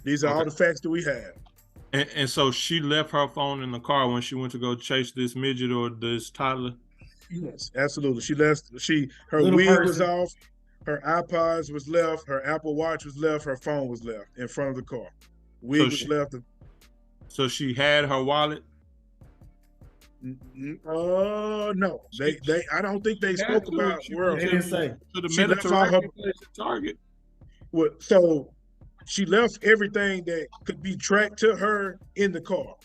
These are all the facts that we have. And so she left her phone in the car when she went to go chase this midget or this toddler? Yes, absolutely. She left. Her wig was off. Her iPods was left. Her Apple Watch was left. Her phone was left in front of the car. Wig was left. So she had her wallet? No. I don't think they spoke about where. They didn't say. She left her Target. Well, so she left everything that could be tracked to her in the car.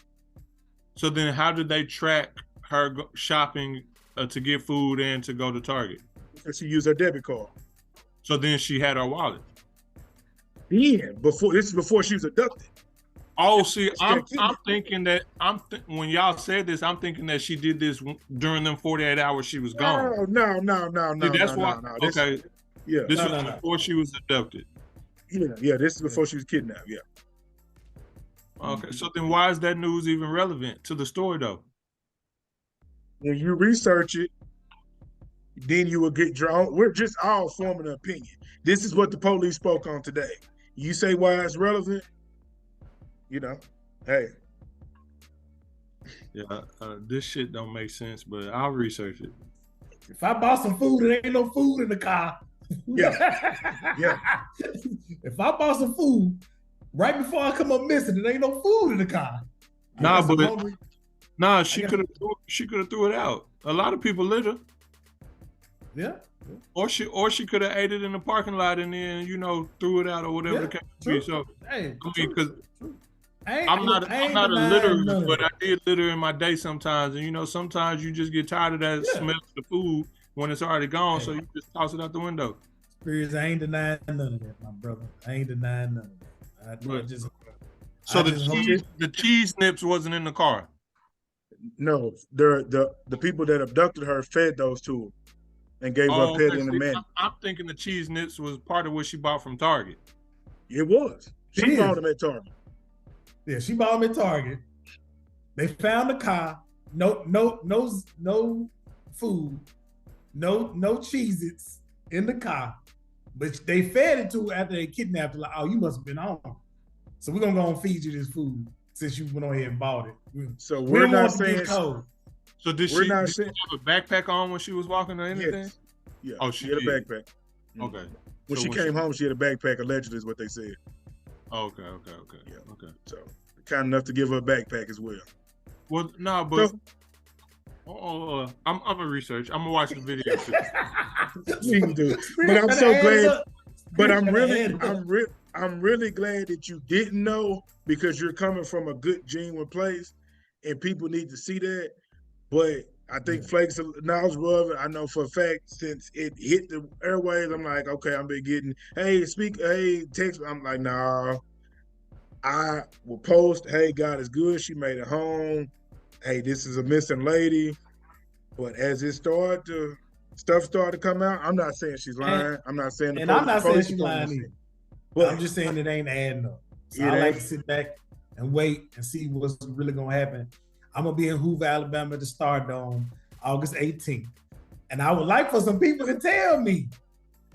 So then how did they track her shopping to get food and to go to Target? Because she used her debit card. So then she had her wallet. Yeah, this is before she was abducted. Oh, see, I'm thinking that when y'all said this, I'm thinking that she did this during them 48 hours she was gone. No. See, that's why. Okay. Yeah. This was before she was abducted. Yeah. This is before she was kidnapped. Yeah. Okay. So then, why is that news even relevant to the story, though? When you research it, then you will get drawn. We're just all forming an opinion. This is what the police spoke on today. You say why it's relevant? Hey. Yeah, this shit don't make sense, but I'll research it. If I bought some food, there ain't no food in the car. Yeah. If I bought some food right before I come up missing, there ain't no food in the car. She could have threw it out. A lot of people litter. Yeah. Or she could have ate it in the parking lot and then threw it out or whatever the case be. So because I'm not a litterer, but I did litter in my day sometimes, and sometimes you just get tired of that smell of the food when it's already gone, so you just toss it out the window. Spears, I ain't denying none of that, my brother. I ain't denying none of that. The cheese snips wasn't in the car. No, the people that abducted her fed those to her and gave her petty in the man. I'm thinking the cheese nits was part of what she bought from Target. It was. She bought them at Target. Yeah, she bought them at Target. They found the car. No food. No Cheez-Its in the car. But they fed it to her after they kidnapped her. Like, oh, you must have been home. So we're gonna go and feed you this food since you went on ahead and bought it. So we're not saying. So did she have a backpack on when she was walking or anything? Yes. Yeah. Oh, she had a backpack. Okay. When she came home, she had a backpack. Allegedly, is what they said. Okay. Yeah. Okay. So kind enough to give her a backpack as well. Well, no, but I'm gonna research. I'm gonna watch the video. She can do. But I'm so glad. But I'm really glad that you didn't know, because you're coming from a good, genuine place, and people need to see that. But I think flakes of knowledgeable of it. I know for a fact, since it hit the airwaves, I'm like, okay, I'm been getting, text. I'm like, nah. I will post, hey, God is good. She made it home. Hey, this is a missing lady. But as stuff started to come out, I'm not saying she's lying. I'm not saying I'm not saying she's lying either. But I'm just saying it ain't adding up. So I like to sit back and wait and see what's really gonna happen. I'm gonna be in Hoover, Alabama at the Stardome, August 18th. And I would like for some people to tell me.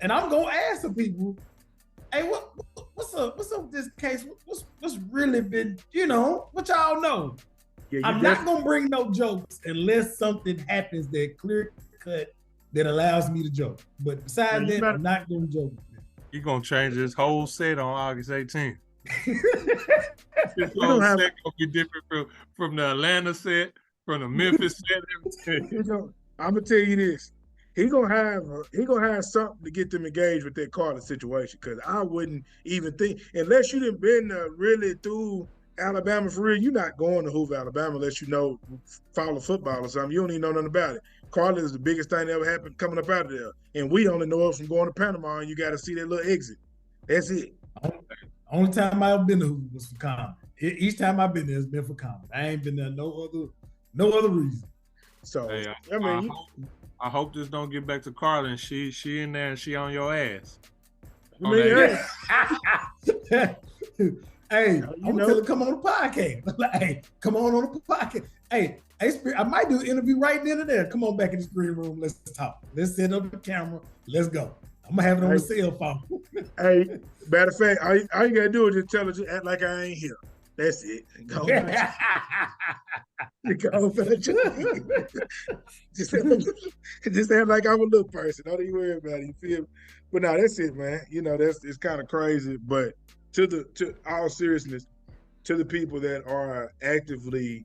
And I'm gonna ask some people, hey, what's up with this case? What's really been, what y'all know? Yeah, I'm not gonna bring no jokes unless something happens that clear cut that allows me to joke. But besides that, I'm not gonna joke. You're gonna change this whole set on August 18th. This whole set gonna be different from the Atlanta set, from the Memphis set, everything. I'm gonna tell you this. He gonna have something to get them engaged with that Carlee situation, because I wouldn't even think, unless you done been really through Alabama for real, you're not going to Hoover, Alabama, unless you follow football or something. You don't even know nothing about it. Carlee is the biggest thing that ever happened coming up out of there, and we only know it from going to Panama, and you got to see that little exit. That's it. Only time I've been to Hoover was for comedy. Each time I've been there, it's been for comedy. I ain't been there no other reason. So hey, I hope this don't get back to Carlee and she in there and she on your ass. Hey, I'm gonna tell her come on the podcast. Hey, come on the podcast. Hey, I might do an interview right then and there. Come on back in this green room. Let's talk. Let's set up the camera. Let's go. I'm gonna have it on the cell phone. Hey, matter of fact, all you gotta do is just tell her, just act like I ain't here. That's it. Go just act like I'm a little person. Don't even worry about it. You feel me? But no, that's it, man. It's kind of crazy. But to all seriousness, to the people that are actively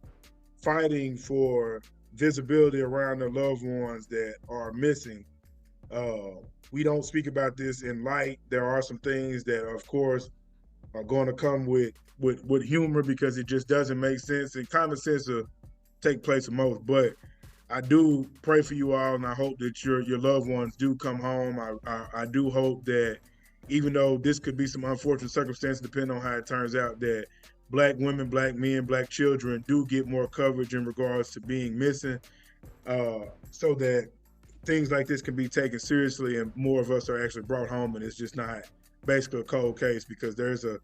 fighting for visibility around their loved ones that are missing, we don't speak about this in light. There are some things that, of course, are going to come with humor, because it just doesn't make sense, and common sense will take place of most. But I do pray for you all, and I hope that your loved ones do come home. I do hope that, even though this could be some unfortunate circumstances, depending on how it turns out, that Black women, Black men, Black children do get more coverage in regards to being missing, so that things like this can be taken seriously and more of us are actually brought home, and it's just not basically a cold case. Because there's a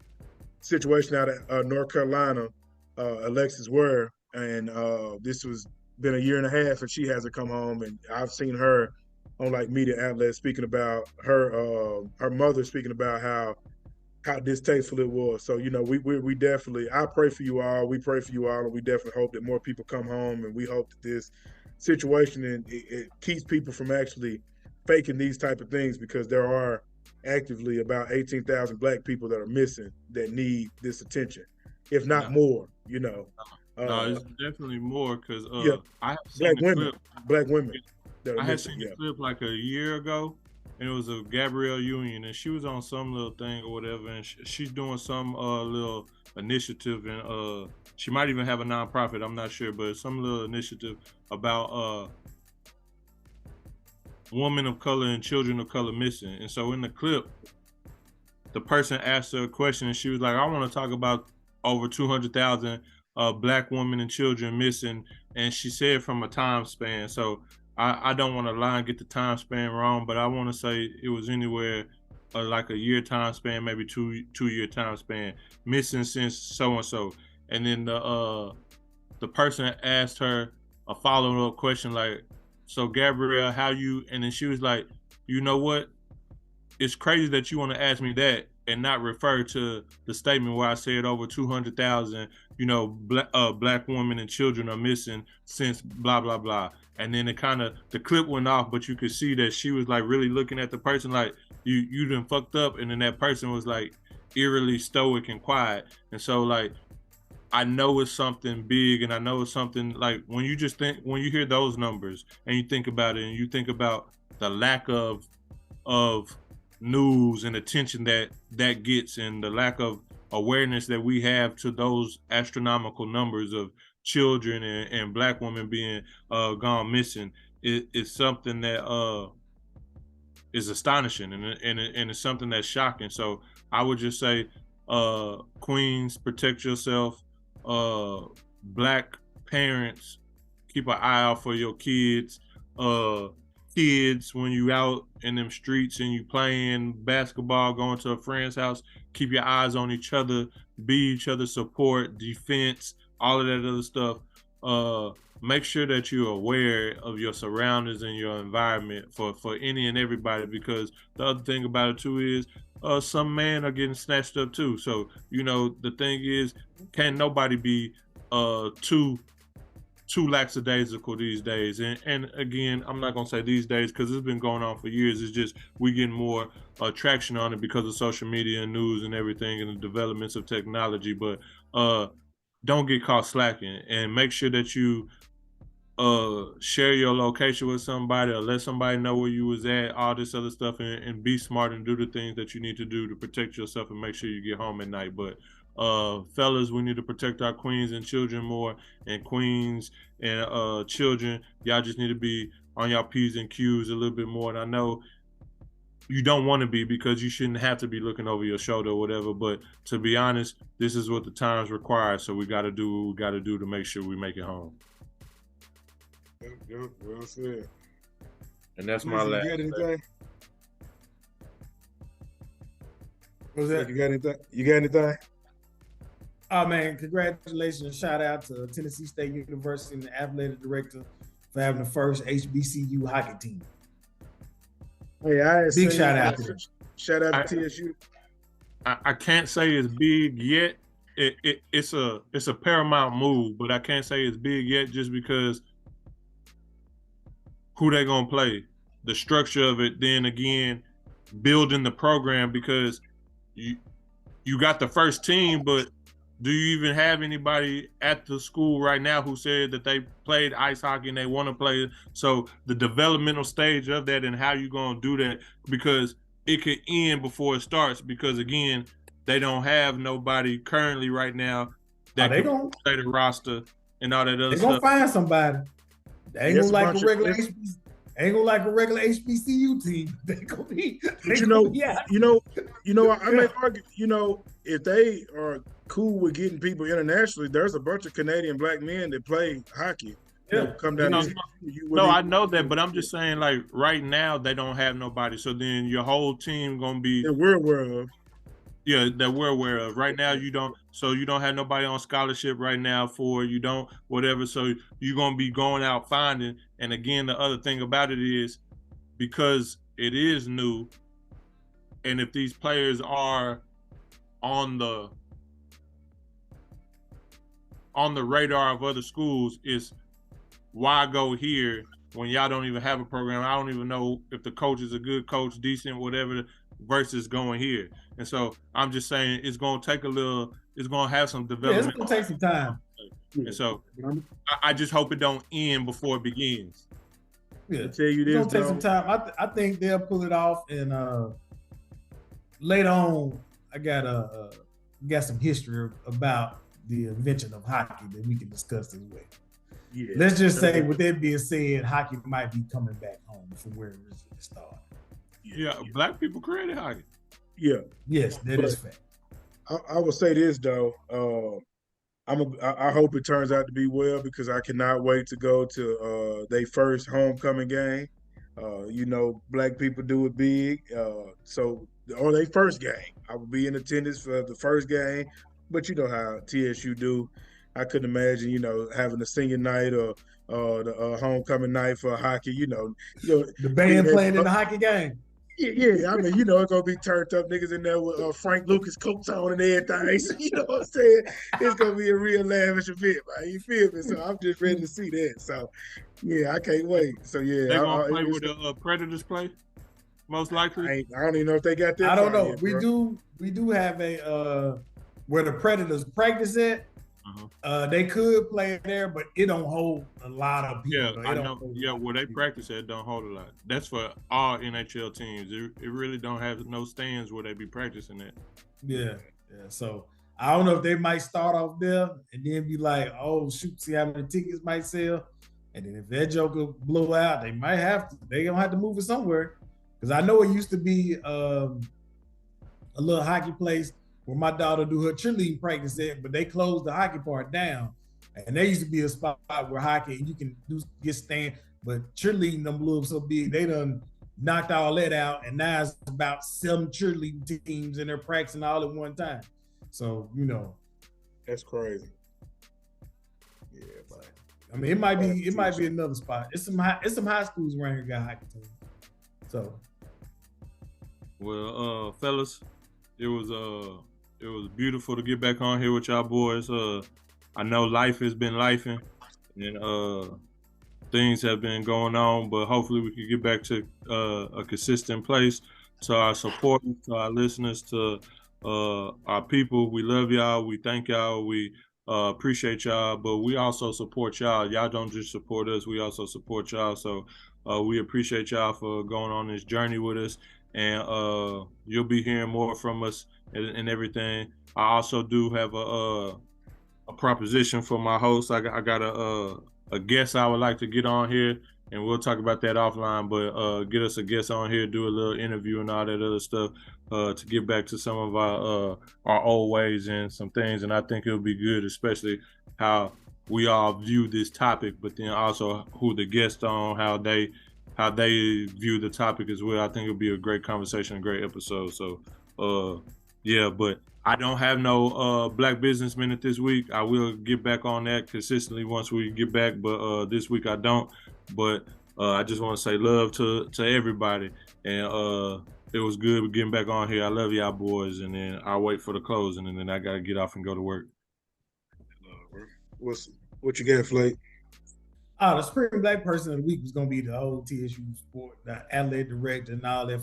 situation out of North Carolina, Alexis Ware, and this was been a year and a half, and she hasn't come home. And I've seen her on media outlets speaking about her mother, speaking about how distasteful it was. So we definitely, I pray for you all. We pray for you all, and we definitely hope that more people come home. And we hope that this situation and it keeps people from actually faking these type of things, because there are actively about 18,000 Black people that are missing that need this attention, if not more. No, it's definitely more, because I have seen Black women. I had seen the clip like a year ago, and it was a Gabrielle Union, and she was on some little thing or whatever, and she's doing some little initiative, and she might even have a nonprofit, I'm not sure, but some little initiative about women of color and children of color missing. And so in the clip, the person asked her a question, and she was like, I want to talk about over 200,000 Black women and children missing, and she said from a time span. So I don't want to lie and get the time span wrong, but I want to say it was anywhere like a year time span, maybe 2 year time span, missing since so and so. And then the person asked her a follow-up question like, so Gabrielle, how you? And then she was like, you know what? It's crazy that you want to ask me that and not refer to the statement where I said over 200,000, black women and children are missing since blah, blah, blah. And then the clip went off, but you could see that she was like really looking at the person like, you done fucked up. And then that person was like eerily stoic and quiet. And so like, I know it's something big, and I know it's something like when you hear those numbers and you think about it and you think about the lack of news and attention that gets, and the lack of awareness that we have to those astronomical numbers of children and black women being gone missing, it's something that is astonishing, and it's something that's shocking. So I would just say, queens, protect yourself. Black parents, keep an eye out for your kids. Kids, when you out in them streets and you playing basketball, going to a friend's house, keep your eyes on each other, be each other's support, defense, all of that other stuff. Make sure that you're aware of your surroundings and your environment for any and everybody, because the other thing about it too is some men are getting snatched up too. So, the thing is, can't nobody be too lackadaisical these days. And again, I'm not gonna say these days because it's been going on for years. It's just we getting more traction on it because of social media and news and everything and the developments of technology. But don't get caught slacking, and make sure that you share your location with somebody or let somebody know where you was at, all this other stuff, and be smart and do the things that you need to do to protect yourself and make sure you get home at night. But fellas, we need to protect our queens and children more, and queens and children, y'all just need to be on y'all P's and Q's a little bit more. And I know you don't want to be, because you shouldn't have to be looking over your shoulder or whatever, but to be honest, this is what the times require, so we got to do what we got to do to make sure we make it home. Yep, well said. And that's my last. You got anything? What was that? You got anything? Oh man, congratulations. Shout out to Tennessee State University and the athletic director for having the first HBCU hockey team. Hey, big shout out to them. Shout out to TSU. I can't say it's big yet. It's a paramount move, but I can't say it's big yet just because who they gonna play, the structure of it, then again, building the program, because you got the first team, but do you even have anybody at the school right now who said that they played ice hockey and they want to play it? So the developmental stage of that and how you gonna do that, because it could end before it starts, because again, they don't have nobody currently right now that can play the roster and all that other stuff. They're gonna find somebody. They ain't gonna like a regular HBCU team. They gonna be. I may argue. If they are cool with getting people internationally, there's a bunch of Canadian black men that play hockey. Yeah, come down. I know that, but I'm just saying, like right now they don't have nobody. So then your whole team gonna be that we're aware of. Yeah, that we're aware of. Right now you don't. So you don't have nobody on scholarship right now for you don't whatever. So you're gonna be going out finding. And again, the other thing about it is because it is new, and if these players are on the radar of other schools, is why go here when y'all don't even have a program? I don't even know if the coach is a good coach, decent, whatever, versus going here. And so I'm just saying it's going to take it's going to have some development. Yeah, it's going to take some time. And so I just hope it don't end before it begins. Yeah, I'll tell you this, it's going to take some time. I think they'll pull it off. And later on, I got some history about the invention of hockey that we can discuss as well. Yeah. Let's just say, with that being said, hockey might be coming back home from where it originally started. Yeah, black people created hockey. Yeah. Yes, that is fact. I would say this though. I hope it turns out to be well because I cannot wait to go to their first homecoming game. Black people do it big. So on their first game, I will be in attendance for the first game. But you know how TSU do. I couldn't imagine, having a senior night or the homecoming night for hockey. The band playing in the hockey game. Yeah. I mean, it's gonna be turned up niggas in there with Frank Lucas coats on and everything. So, you know what I'm saying? It's gonna be a real lavish event, man. You feel me? So I'm just ready to see that. So yeah, I can't wait. So yeah, they gonna play with the Predators play, most likely. I don't even know if they got that. I don't know. Yet, we do have a where the Predators practice at. They could play there, but it don't hold a lot of people. Yeah, I know. Yeah, where they practice at don't hold a lot. That's for all NHL teams. It really don't have no stands where they be practicing at. Yeah. So I don't know if they might start off there and then be like, oh shoot, see how many tickets might sell, and then if that joker blow out, they might have to. They gonna have to move it somewhere, because I know it used to be a little hockey place where my daughter do her cheerleading practice at, but they closed the hockey part down. And there used to be a spot where hockey and you can get stand, but cheerleading them blew up so big, they done knocked all that out, and now it's about 7 cheerleading teams in there practicing all at one time. So, that's crazy. Yeah, but I mean, it might be another spot. It's some high schools around here got hockey teams. So, well, fellas, it was beautiful to get back on here with y'all boys. I know life has been lifing, and things have been going on, but hopefully we can get back to a consistent place. To our supporters, to our listeners, to our people, we love y'all. We thank y'all. We appreciate y'all, but we also support y'all. Y'all don't just support us, we also support y'all. So we appreciate y'all for going on this journey with us, and you'll be hearing more from us and everything. I also do have a proposition for my host. I got a guest I would like to get on here, and we'll talk about that offline, but get us a guest on here, do a little interview and all that other stuff to get back to some of our old ways and some things. And I think it'll be good, especially how we all view this topic, but then also who the guests on, how they view the topic as well. I think it'll be a great conversation, a great episode. So yeah, but I don't have no Black Business Minute this week. I will get back on that consistently once we get back, but this week I don't. But I just want to say love to everybody, and it was good getting back on here. I love y'all boys, and then I'll wait for the closing, and then I got to get off and go to work. What you got, Flake? The Supreme Black Person of the Week was going to be the old TSU sport, the athletic director and all that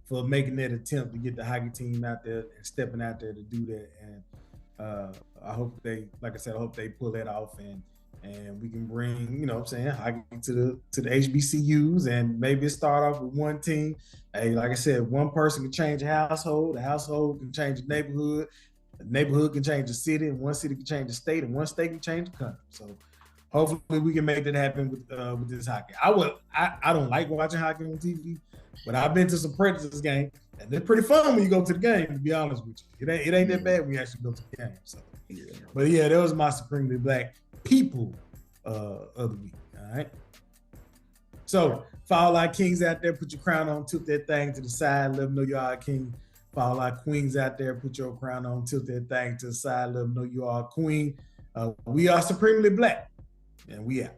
for making that attempt to get the hockey team out there and stepping out there to do that. And I hope they pull that off, and we can bring, hockey to the HBCUs, and maybe start off with one team. Hey, like I said, one person can change a household can change a neighborhood can change the city, and one city can change the state, and one state can change the country. So hopefully we can make that happen with this hockey. I don't like watching hockey on TV, but I've been to some Predators games, and they're pretty fun when you go to the game, to be honest with you. It ain't that bad when you actually go to the game. So, yeah. But yeah, that was my Supremely Black people of the week. All right. So for all our kings out there, put your crown on, tilt that thing to the side, let them know you are a king. For all our queens out there, put your crown on, tilt that thing to the side, let them know you are a queen. We are Supremely Black, and we out.